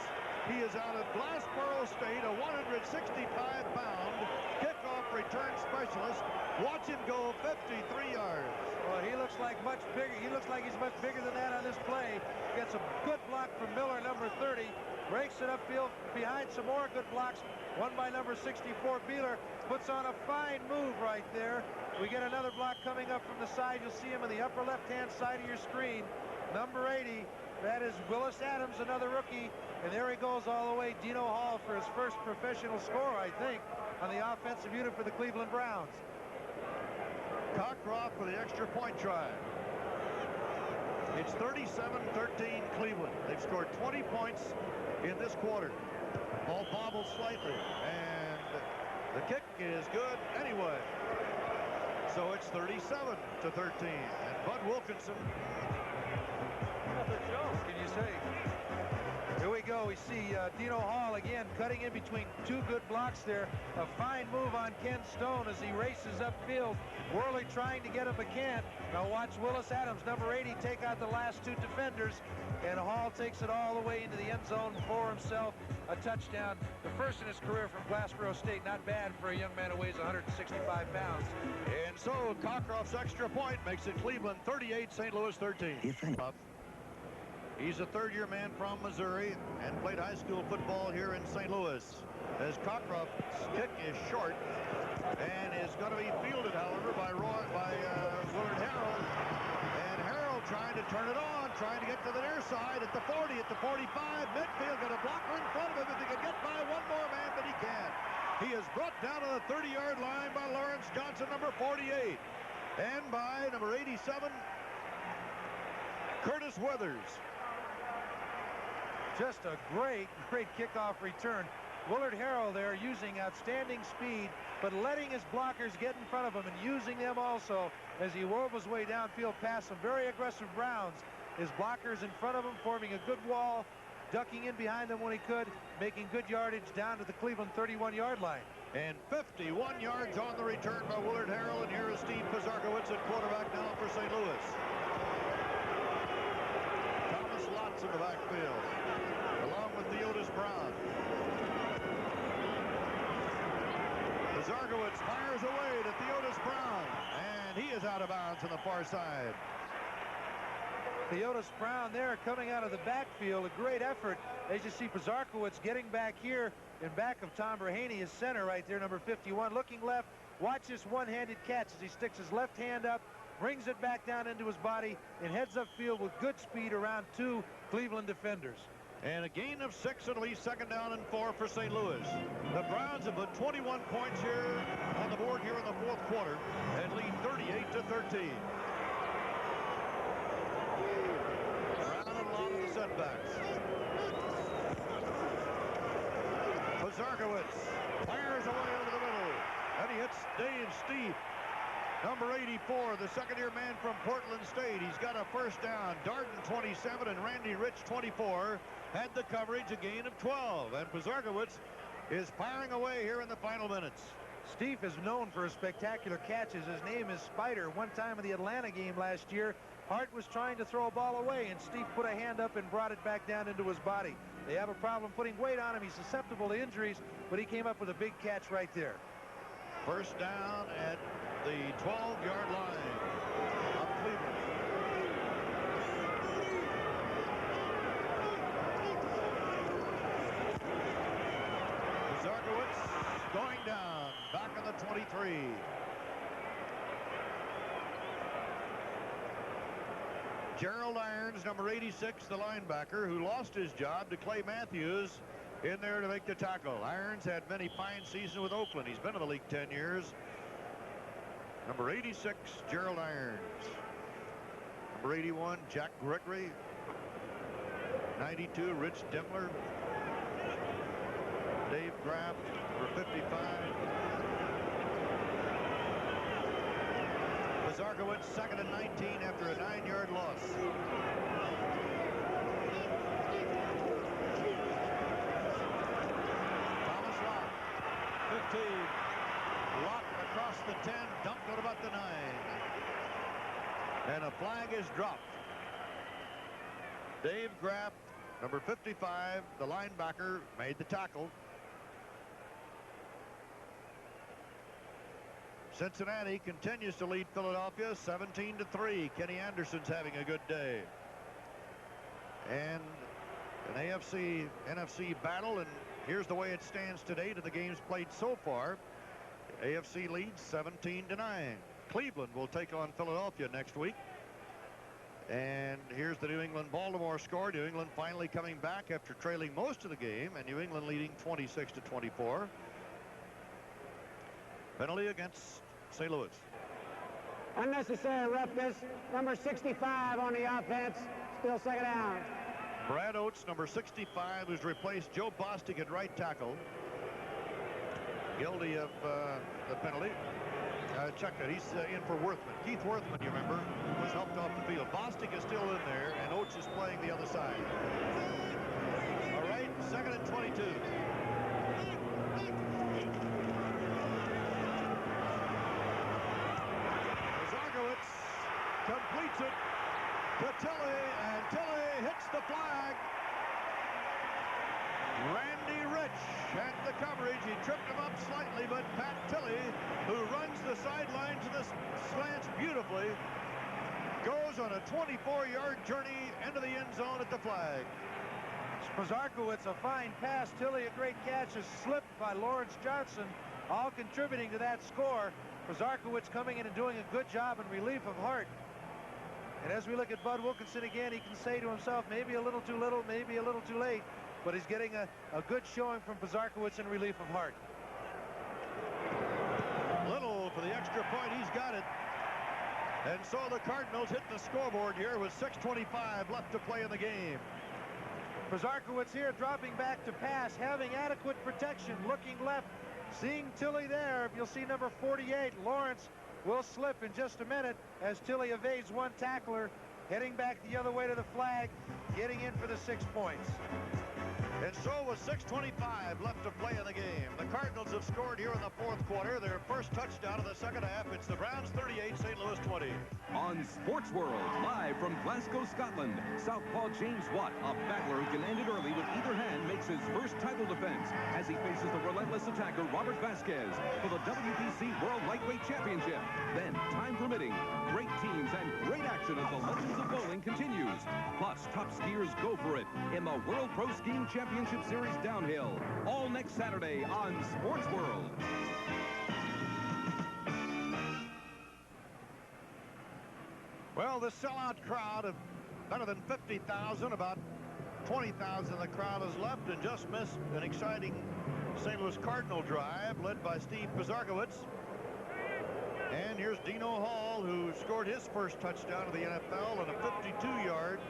he is out of Glassboro State, a 165-pound kickoff return specialist. Watch him go 53 yards. Well, he looks like much bigger. He looks like he's much bigger than that on this play. Gets a good block from Miller, number 30. Breaks it upfield behind some more good blocks. One by number 64, Beeler. Puts on a fine move right there. We get another block coming up from the side. You'll see him on the upper left-hand side of your screen. Number 80. That is Willis Adams, another rookie. And there he goes all the way. Dino Hall for his first professional score, I think, on the offensive unit for the Cleveland Browns. Cockcroft for the extra point try. It's 37-13 Cleveland. They've scored 20 points in this quarter. Ball bobbles slightly, and the kick is good anyway. So it's 37-13. And Bud Wilkinson. Nothing else, can you say? Here we go. We see Dino Hall again cutting in between two good blocks there. A fine move on Ken Stone as he races upfield. Worley trying to get him, but can't. Now watch Willis Adams, number 80, take out the last two defenders. And Hall takes it all the way into the end zone for himself. A touchdown. The first in his career from Glassboro State. Not bad for a young man who weighs 165 pounds. And so Cockcroft's extra point makes it Cleveland 38, St. Louis 13. He's a third-year man from Missouri and played high school football here in St. Louis. As Cockcroft's kick is short and is going to be fielded, however, by Willard Harrell. And Harrell trying to turn it on, trying to get to the near side at the 40, at the 45. Midfield got a blocker in front of him if he can get by one more man, but he can't. He is brought down to the 30-yard line by Lawrence Johnson, number 48, and by number 87, Curtis Weathers. Just a great kickoff return. Willard Harrell there using outstanding speed, but letting his blockers get in front of him and using them also as he wove his way downfield past some very aggressive Browns. His blockers in front of him forming a good wall, ducking in behind them when he could, making good yardage down to the Cleveland 31-yard line. And 51 yards on the return by Willard Harrell, and here is Steve Pizarkowicz at quarterback now for St. Louis. Thomas Lotz in the backfield, along with Theodis Brown. Pizarkowicz fires away to Theodis Brown, and he is out of bounds on the far side. Theodis Brown there coming out of the backfield, a great effort. As you see Pizarkowicz getting back here in back of Tom Brahaney, his center right there, number 51, looking left. Watch this one-handed catch as he sticks his left hand up, brings it back down into his body, and heads upfield with good speed around 2 Cleveland defenders. And a gain of 6 at least, second down and 4 for St. Louis. The Browns have put 21 points here on the board here in the fourth quarter and lead 38-13. Brown and a lot of the setbacks. Pizarkowicz fires away over the middle, and he hits Dave Steve, number 84, the second-year man from Portland State. He's got a first down. Darden 27 and Randy Rich 24 had the coverage, a gain of 12. And Pizarkowicz is firing away here in the final minutes. Steve is known for his spectacular catches. His name is Spider. One time in the Atlanta game last year, Hart was trying to throw a ball away, and Steve put a hand up and brought it back down into his body. They have a problem putting weight on him. He's susceptible to injuries, but he came up with a big catch right there. First down at the 12-yard line of Cleveland. Pizarkowicz going down, back on the 23. Gerald Irons, number 86, the linebacker, who lost his job to Clay Matthews in there to make the tackle. Irons had many fine seasons with Oakland. He's been in the league 10 years. Number 86, Gerald Irons. Number 81, Jack Gregory. 92, Rich Demler. Dave Graff, number 55. Pizarkowicz, second and 19 after a 9-yard loss. Thomas Lott, 15. Lott across the 10, dumped at about the 9. And a flag is dropped. Dave Graff, number 55, the linebacker, made the tackle. Cincinnati continues to lead Philadelphia 17-3. Kenny Anderson's having a good day. And an AFC-NFC battle, and here's the way it stands today to the games played so far. AFC leads 17-9. Cleveland will take on Philadelphia next week. And here's the New England-Baltimore score. New England finally coming back after trailing most of the game, and New England leading 26-24. Penalty against St. Louis. Unnecessary roughness. Number 65 on the offense. Still second down. Brad Oates, number 65, who's replaced Joe Bostic at right tackle. Guilty of the penalty. Check that. He's in for Worthman. Keith Worthman, you remember, was helped off the field. Bostic is still in there, and Oates is playing the other side. All right, second and 22. Pizarkowicz completes it to Tilley, and Tilley hits the flag. Randy Rich had the coverage. He tripped him up slightly, but Pat Tilley, who runs the sideline to the slants beautifully, goes on a 24-yard journey into the end zone at the flag. Pizarkowicz, a fine pass. Tilley, a great catch. A slip by Lawrence Johnson, all contributing to that score. Pizarkowicz coming in and doing a good job in relief of Hart. And as we look at Bud Wilkinson again, he can say to himself, maybe a little too little, maybe a little too late. But he's getting a good showing from Pizarkowicz in relief of Hart. extra point. He's got it. And so the Cardinals hit the scoreboard here with 6:25 left to play in the game. Pizarkowicz here dropping back to pass, having adequate protection, looking left, seeing Tilley there. You'll see number 48, Lawrence, will slip in just a minute as Tilley evades one tackler, heading back the other way to the flag, getting in for the 6 points. And so with 6:25 left to play in the game, the Cardinals have scored here in the fourth quarter. Their first touchdown of the second half. It's the Browns 38, St. Louis 20. On Sports World, live from Glasgow, Scotland, Southpaw James Watt, a battler who can end it early with either hand, makes his first title defense as he faces the relentless attacker Robert Vasquez for the WBC World Lightweight Championship. Then, time permitting, great teams and great action as the Legends of Bowling continues. Plus, top skiers go for it in the World Pro Skiing Championship Series Downhill. All next Saturday on Sports World. Well, the sellout crowd of better than 50,000, about 20,000 of the crowd is left, and just missed an exciting St. Louis Cardinal drive led by Steve Pizarkowicz. And here's Dino Hall, who scored his first touchdown of the NFL on a 52-yard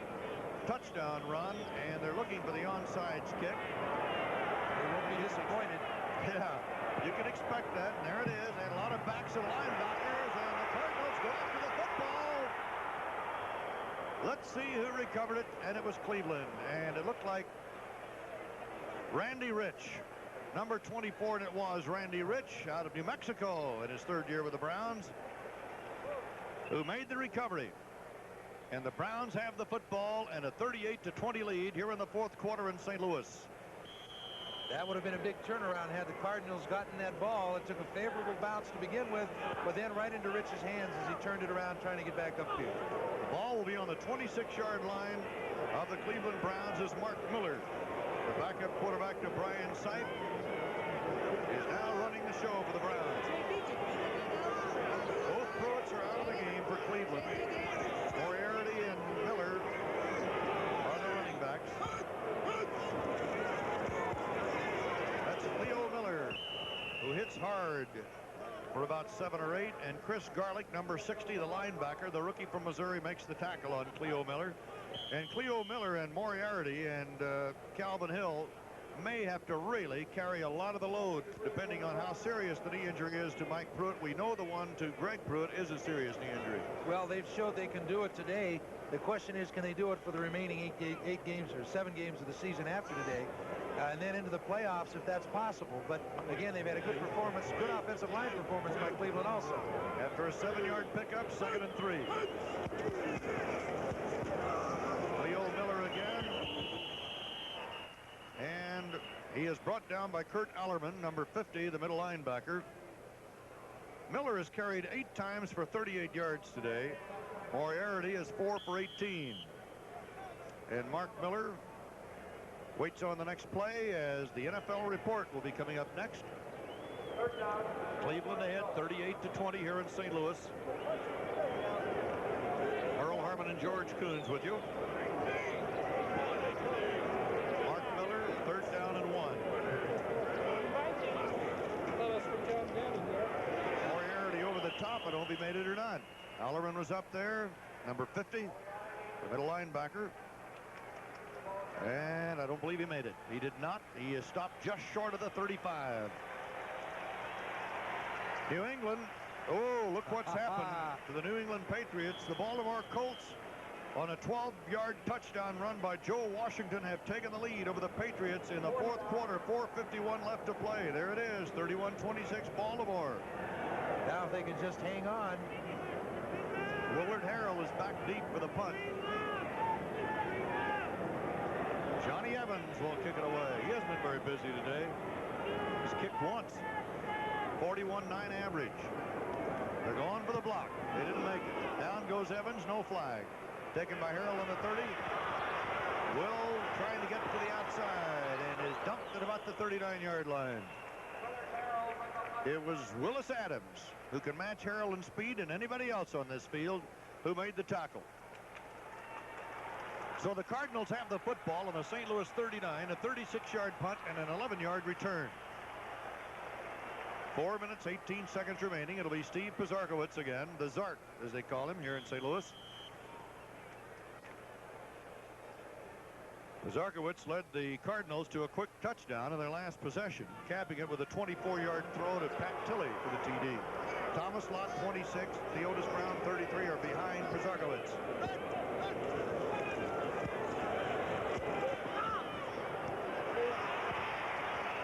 touchdown run, and they're looking for the onside kick. They won't be disappointed. Yeah, you can expect that, and there it is. And a lot of backs and linebackers, and the Cardinals go after the football. Let's see who recovered it, and it was Cleveland, and it looked like Randy Rich, number 24, and it was Randy Rich out of New Mexico in his third year with the Browns, who made the recovery. And the Browns have the football and a 38-20 lead here in the fourth quarter in St. Louis. That would have been a big turnaround had the Cardinals gotten that ball. It took a favorable bounce to begin with, but then right into Rich's hands as he turned it around trying to get back upfield. The ball will be on the 26-yard line of the Cleveland Browns as Mark Miller, the backup quarterback to Brian Sipe, is now running the show for the Browns. Both Pruitts are out of the game for Cleveland. Moriarty and Miller are the running backs. That's Leo Miller, who hits hard for about 7 or 8, and Chris Garlick, number 60, the linebacker, the rookie from Missouri, makes the tackle on Cleo Miller. And Cleo Miller and Moriarty and Calvin Hill may have to really carry a lot of the load, depending on how serious the knee injury is to Mike Pruitt. We know the one to Greg Pruitt is a serious knee injury. Well, they've showed they can do it today. The question is, can they do it for the remaining 8 games or 7 games of the season after today, and then into the playoffs if that's possible. But again, they've had a good performance, good offensive line performance by Cleveland also. After a 7-yard pickup, 2nd and 3. Leo Miller again. And he is brought down by Kurt Allerman, number 50, the middle linebacker. Miller has carried 8 times for 38 yards today. Moriarty is 4 for 18. And Mark Miller waits on the next play as the NFL report will be coming up next. Cleveland ahead 38-20 here in St. Louis. Earl Harmon and George Coons with you. Mark Miller, 3rd down and 1. Moriarty over the top. I don't know if he made it or not. Allerman was up there, number 50, the middle linebacker. And I don't believe he made it. He did not. He is stopped just short of the 35. New England. Oh, look what's happened to the New England Patriots. The Baltimore Colts, on a 12-yard touchdown run by Joe Washington, have taken the lead over the Patriots in the fourth quarter. 4:51 left to play. There it is, 31-26 Baltimore. Now if they can just hang on. Willard Harrell is back deep for the punt. Johnny Evans will kick it away. He hasn't been very busy today. He's kicked once. 41-9 average. They're going for the block. They didn't make it. Down goes Evans, no flag. Taken by Harrell on the 30. Will trying to get to the outside and is dumped at about the 39-yard line. It was Willis Adams, who can match Harrell in speed, and anybody else on this field, who made the tackle. So the Cardinals have the football on the St. Louis 39, a 36-yard punt and an 11-yard return. 4 minutes, 18 seconds remaining. It'll be Steve Pizarkowicz again, the Zark, as they call him here in St. Louis. Pizarkowicz led the Cardinals to a quick touchdown in their last possession, capping it with a 24-yard throw to Pat Tilley for the TD. Thomas Lott, 26, Theodis Brown, 33, are behind Pizarkowicz.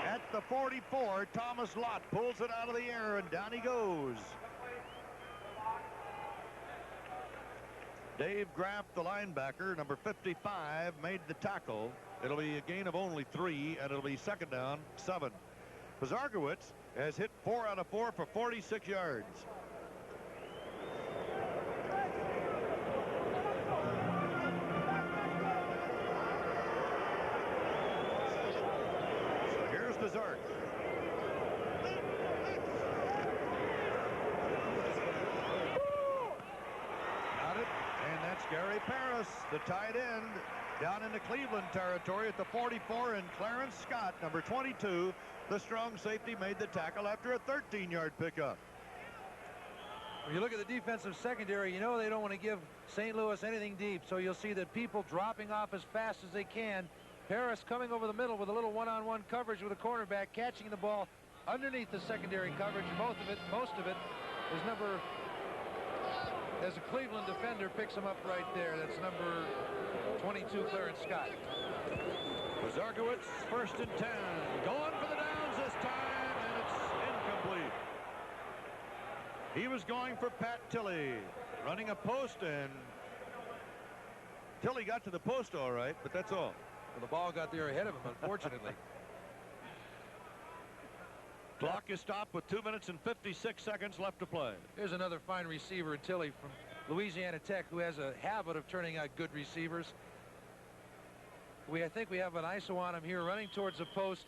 At the 44, Thomas Lott pulls it out of the air, and down he goes. Dave Graff, the linebacker, number 55, made the tackle. It'll be a gain of only 3, and it'll be second down, 7. Pizarkowicz has hit 4 out of 4 for 46 yards. So here's the Zark. Gary Paris, the tight end, down into Cleveland territory at the 44, and Clarence Scott, number 22, the strong safety, made the tackle after a 13-yard pickup. When you look at the defensive secondary, you know they don't want to give St. Louis anything deep, so you'll see that people dropping off as fast as they can. Paris coming over the middle with a little one-on-one coverage with a cornerback, catching the ball underneath the secondary coverage. Most of it is number... As a Cleveland defender picks him up right there. That's number 22, Clarence Scott. Pizarkowicz, 1st and 10. Going for the downs this time, and it's incomplete. He was going for Pat Tilley, running a post, and Tilley got to the post all right, but that's all. Well, the ball got there ahead of him, unfortunately. Clock is stopped with 2 minutes and 56 seconds left to play. Here's another fine receiver in Tilley from Louisiana Tech, who has a habit of turning out good receivers. I think we have an ISO on him here, running towards the post.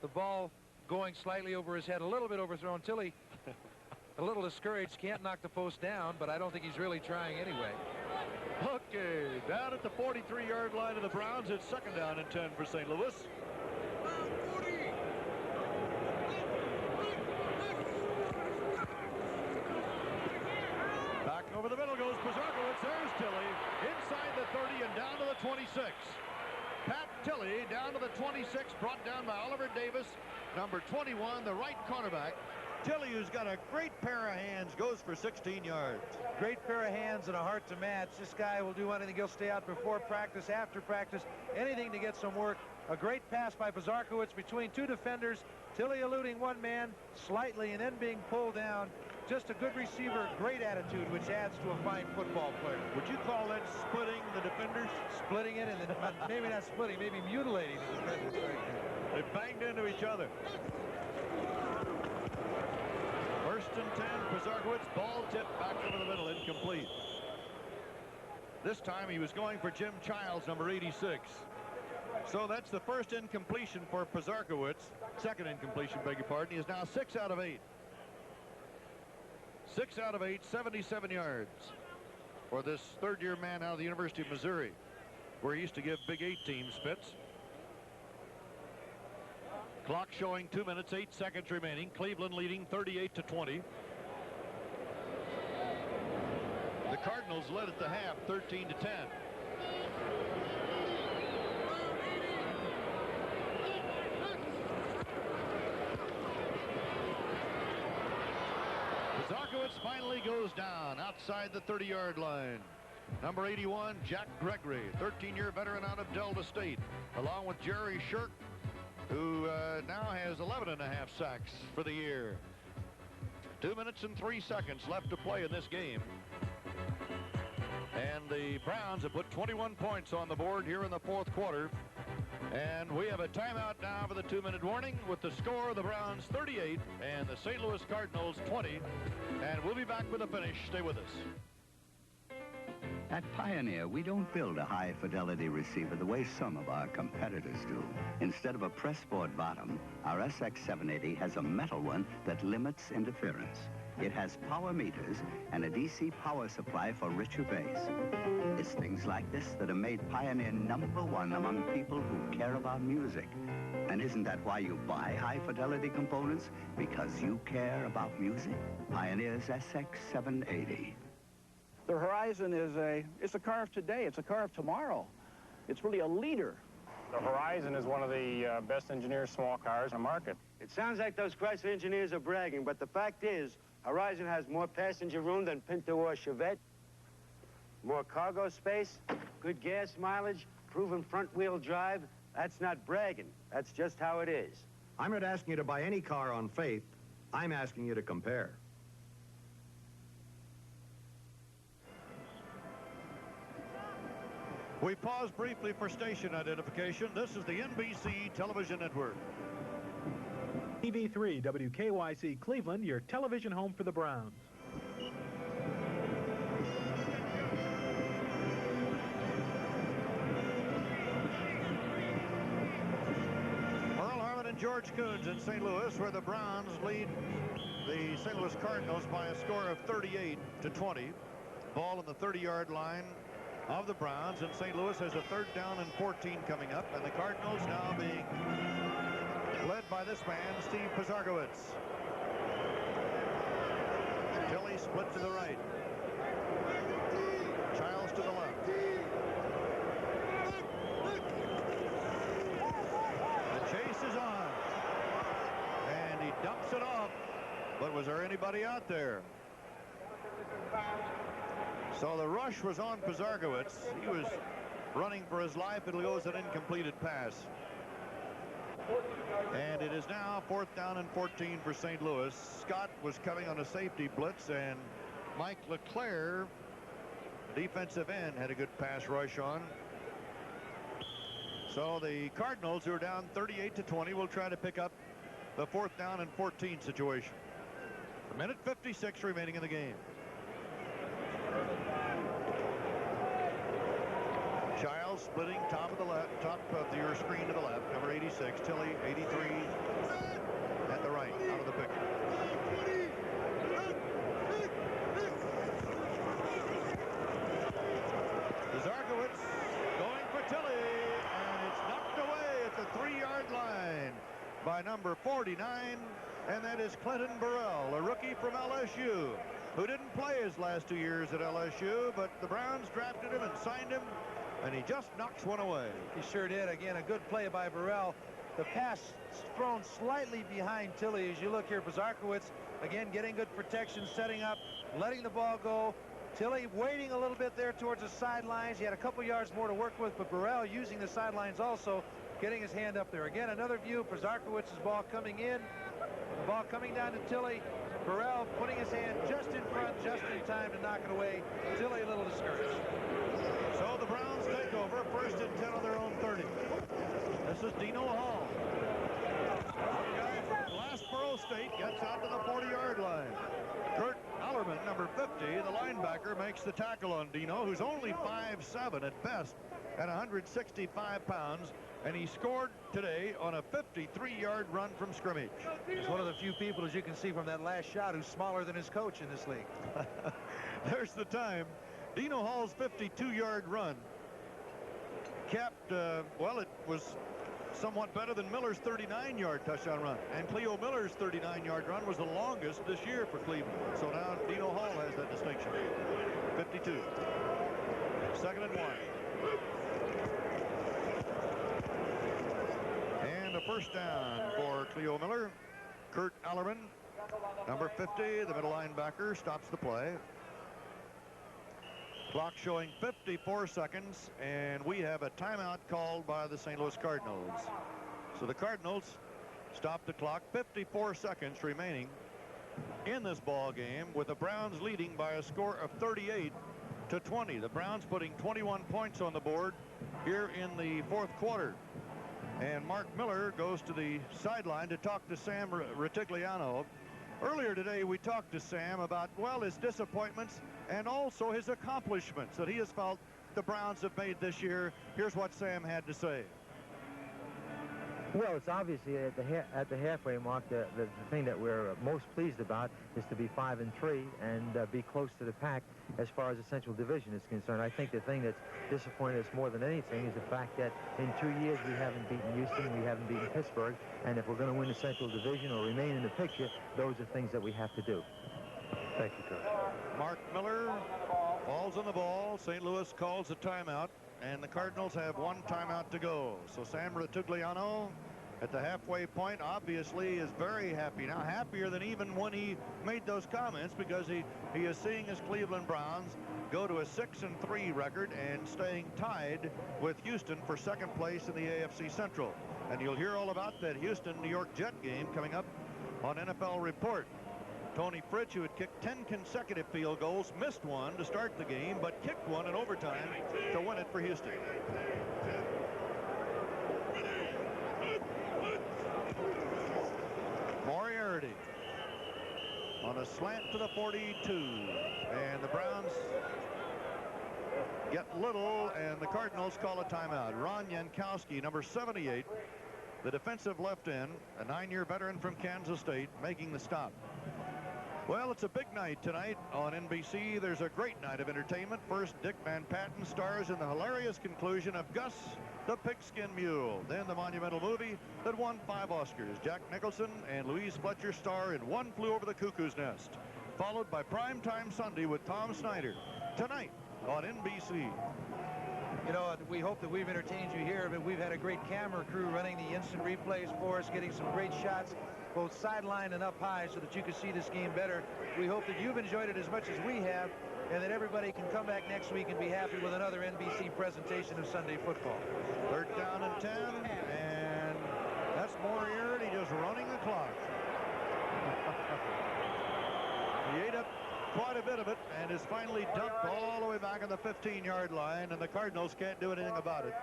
The ball going slightly over his head, a little bit overthrown. Tilley, a little discouraged, can't knock the post down, but I don't think he's really trying anyway. Okay, down at the 43-yard line of the Browns. It's second down and 10 for St. Louis. Over the middle goes Pizarkowicz. There's Tilley inside the 30 and down to the 26. Pat Tilley down to the 26, brought down by Oliver Davis, number 21, the right cornerback. Tilley, who's got a great pair of hands, goes for 16 yards. Great pair of hands and a heart to match. This guy will do anything. He'll stay out before practice, after practice, anything to get some work. A great pass by Pizarkowicz between 2 defenders. Tilley eluding one man slightly and then being pulled down. Just a good receiver, great attitude, which adds to a fine football player. Would you call that splitting the defenders? Splitting it, and then maybe not splitting, maybe mutilating the defenders right there. They banged into each other. 1st and 10, Pizarkowicz, ball tipped back over the middle, incomplete. This time he was going for Jim Childs, number 86. So that's the first incompletion for Pizarkowicz. Second incompletion, beg your pardon. He is now 6 out of 8. 6 out of 8, 77 yards for this third-year man out of the University of Missouri, where he used to give Big 8 teams fits. Clock showing 2 minutes, 8 seconds remaining. Cleveland leading 38-20. The Cardinals led at the half, 13-10. Pizarkowicz finally goes down outside the 30-yard line. Number 81, Jack Gregory, 13-year veteran out of Delta State, along with Jerry Shirk, who now has 11.5 sacks for the year. 2 minutes and 3 seconds left to play in this game. And the Browns have put 21 points on the board here in the 4th quarter. And we have a timeout now for the 2-minute warning with the score of the Browns 38 and the St. Louis Cardinals 20. And we'll be back with the finish. Stay with us. At Pioneer, we don't build a high-fidelity receiver the way some of our competitors do. Instead of a pressboard bottom, our SX780 has a metal one that limits interference. It has power meters and a DC power supply for richer bass. It's things like this that have made Pioneer #1 among people who care about music. And And isn't that why you buy high-fidelity components? Because you care about music? Pioneer's SX780. The Horizon it's a car of today. It's a car of tomorrow. It's really a leader. The Horizon is one of the best engineered small cars in the market. It sounds like those Chrysler engineers are bragging, but the fact is, Horizon has more passenger room than Pinto or Chevette, more cargo space, good gas mileage, proven front-wheel drive. That's not bragging. That's just how it is. I'm not asking you to buy any car on faith. I'm asking you to compare. We pause briefly for station identification. This is the NBC Television Network. TV3 WKYC Cleveland, your television home for the Browns. Merle Harmon and George Coons in St. Louis, where the Browns lead the St. Louis Cardinals by a score of 38-20. Ball on the 30-yard line of the Browns, and St. Louis has a 3rd down and 14 coming up, and the Cardinals now being led by this man, Steve Pizargowitz. Tilley split to the right. Childs to the left. The chase is on, and he dumps it off, but was there anybody out there? So the rush was on Pizargowitz. He was running for his life. It goes an incompleted pass. And it is now 4th down and 14 for St. Louis. Scott was coming on a safety blitz, and Mike LeClaire, defensive end, had a good pass rush on. So the Cardinals, who are down 38-20, will try to pick up the 4th down and 14 situation. A minute 56 remaining in the game. Childs splitting top of your screen to the left. Number 86, Tilley, 83 at the right, out of the picture. Pizargowitz going for Tilley, and it's knocked away at the 3-yard line by number 49, and that is Clinton Burrell, a rookie from LSU, who didn't play his last 2 years at LSU, but the Browns drafted him and signed him, and he just knocks one away. He sure did. Again, a good play by Burrell. The pass thrown slightly behind Tilley. As you look here, Pizargowitz, again, getting good protection, setting up, letting the ball go. Tilley waiting a little bit there towards the sidelines. He had a couple yards more to work with, but Burrell using the sidelines also, getting his hand up there. Again, another view of Pizargowitz's ball coming in. The ball coming down to Tilley. Burrell putting his hand just in front, just in time to knock it away. Tilley a little discouraged. So the Browns take over, 1st and 10 on their own 30. This is Dino Hall. Glassboro State gets out to the 40-yard line. Kurt Allerman, number 50, the linebacker, makes the tackle on Dino, who's only 5'7" at best at 165 pounds, and he scored today on a 53-yard run from scrimmage. He's one of the few people, as you can see from that last shot, who's smaller than his coach in this league. There's the time. Dino Hall's 52-yard run capped, well, it was somewhat better than Miller's 39-yard touchdown run. And Cleo Miller's 39-yard run was the longest this year for Cleveland. So now Dino Hall has that distinction. 52. 2nd and 1. And a 1st down for Cleo Miller. Kurt Allerman, number 50, the middle linebacker, stops the play. Clock showing 54 seconds, and we have a timeout called by the St. Louis Cardinals. So the Cardinals stop the clock, 54 seconds remaining in this ball game, with the Browns leading by a score of 38-20. The Browns putting 21 points on the board here in the 4th quarter. And Mark Miller goes to the sideline to talk to Sam Retigliano. Earlier today, we talked to Sam about, well, his disappointments and also his accomplishments that he has felt the Browns have made this year. Here's what Sam had to say. Well, it's obviously at the halfway mark. The thing that we're most pleased about is to be 5-3 and be close to the pack as far as the Central Division is concerned. I think the thing that's disappointed us more than anything is the fact that in 2 years we haven't beaten Houston, we haven't beaten Pittsburgh, and if we're going to win the Central Division or remain in the picture, those are things that we have to do. Thank you, Coach. Mark Miller falls on the ball. St. Louis calls a timeout, and the Cardinals have 1 timeout to go. So Sam Rutigliano at the halfway point obviously is very happy now, happier than even when he made those comments, because he is seeing his Cleveland Browns go to a 6-3 record and staying tied with Houston for second place in the AFC Central. And you'll hear all about that Houston-New York Jet game coming up on NFL Report. Tony Fritsch, who had kicked 10 consecutive field goals, missed one to start the game, but kicked one in overtime to win it for Houston. Moriarty on a slant to the 42, and the Browns get little, and the Cardinals call a timeout. Ron Jankowski, number 78, the defensive left end, a 9-year veteran from Kansas State, making the stop. Well, it's a big night tonight on NBC. There's a great night of entertainment. First, Dick Van Patten stars in the hilarious conclusion of Gus the Pigskin Mule. Then the monumental movie that won 5 Oscars. Jack Nicholson and Louise Fletcher star in One Flew Over the Cuckoo's Nest. Followed by Primetime Sunday with Tom Snyder. Tonight on NBC. You know, we hope that we've entertained you here, but we've had a great camera crew running the instant replays for us, getting some great shots, both sideline and up high, so that you can see this game better. We hope that you've enjoyed it as much as we have, and that everybody can come back next week and be happy with another NBC presentation of Sunday football. 3rd down and 10, and that's Moriarty just running the clock. He ate up quite a bit of it and is finally dumped all the way back on the 15-yard line, and the Cardinals can't do anything about it.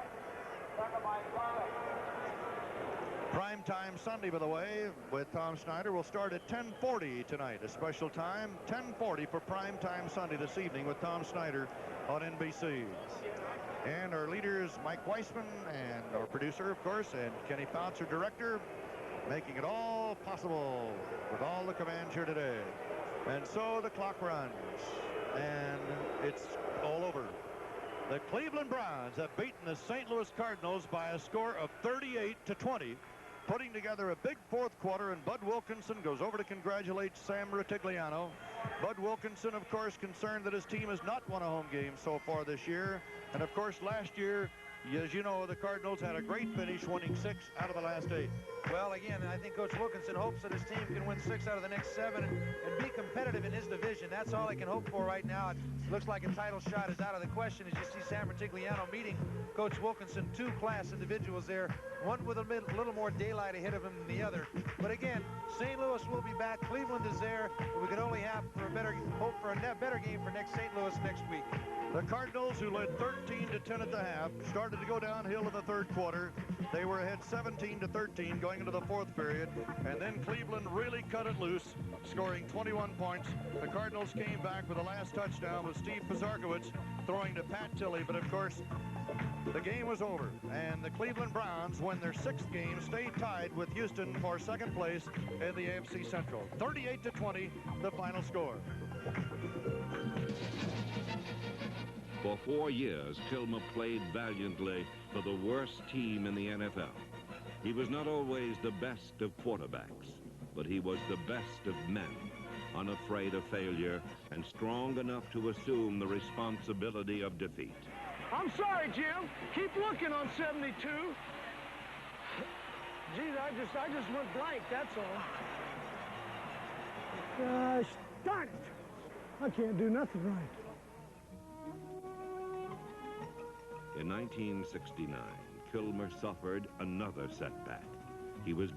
Primetime Sunday, by the way, with Tom Snyder will start at 10:40 tonight. A special time, 10:40 for Primetime Sunday this evening with Tom Snyder on NBC. And our leaders, Mike Weissman, and our producer, of course, and Kenny Fouts, our director, making it all possible with all the commands here today. And so the clock runs, and it's all over. The Cleveland Browns have beaten the St. Louis Cardinals by a score of 38-20, putting together a big 4th quarter, and Bud Wilkinson goes over to congratulate Sam Rutigliano. Bud Wilkinson, of course, concerned that his team has not won a home game so far this year. And, of course, last year, as you know, the Cardinals had a great finish, winning 6 out of the last 8. Well, again, I think Coach Wilkinson hopes that his team can win 6 out of the next 7 and be competitive in his division. That's all he can hope for right now. It looks like a title shot is out of the question as you see Sam Rutigliano meeting Coach Wilkinson. 2 class individuals there, one with a little more daylight ahead of him than the other. But again, St. Louis will be back. Cleveland is there. We can only hope for a better game for St. Louis next week. The Cardinals, who led 13-10 at the half, started to go downhill in the 3rd quarter. They were ahead 17-13 going into the 4th period, and then Cleveland really cut it loose, scoring 21 points. The Cardinals came back with the last touchdown with Steve Pizarkowicz throwing to Pat Tilley, but of course the game was over, and the Cleveland Browns win their 6th game, stay tied with Houston for 2nd place in the AFC Central. 38-20, the final score. For 4 years, Kilmer played valiantly for the worst team in the NFL. He was not always the best of quarterbacks, but he was the best of men, unafraid of failure and strong enough to assume the responsibility of defeat. I'm sorry, Jim. Keep looking on 72. Geez, I just went blank, that's all. Gosh darn it. I can't do nothing right. In 1969, Kilmer suffered another setback. He was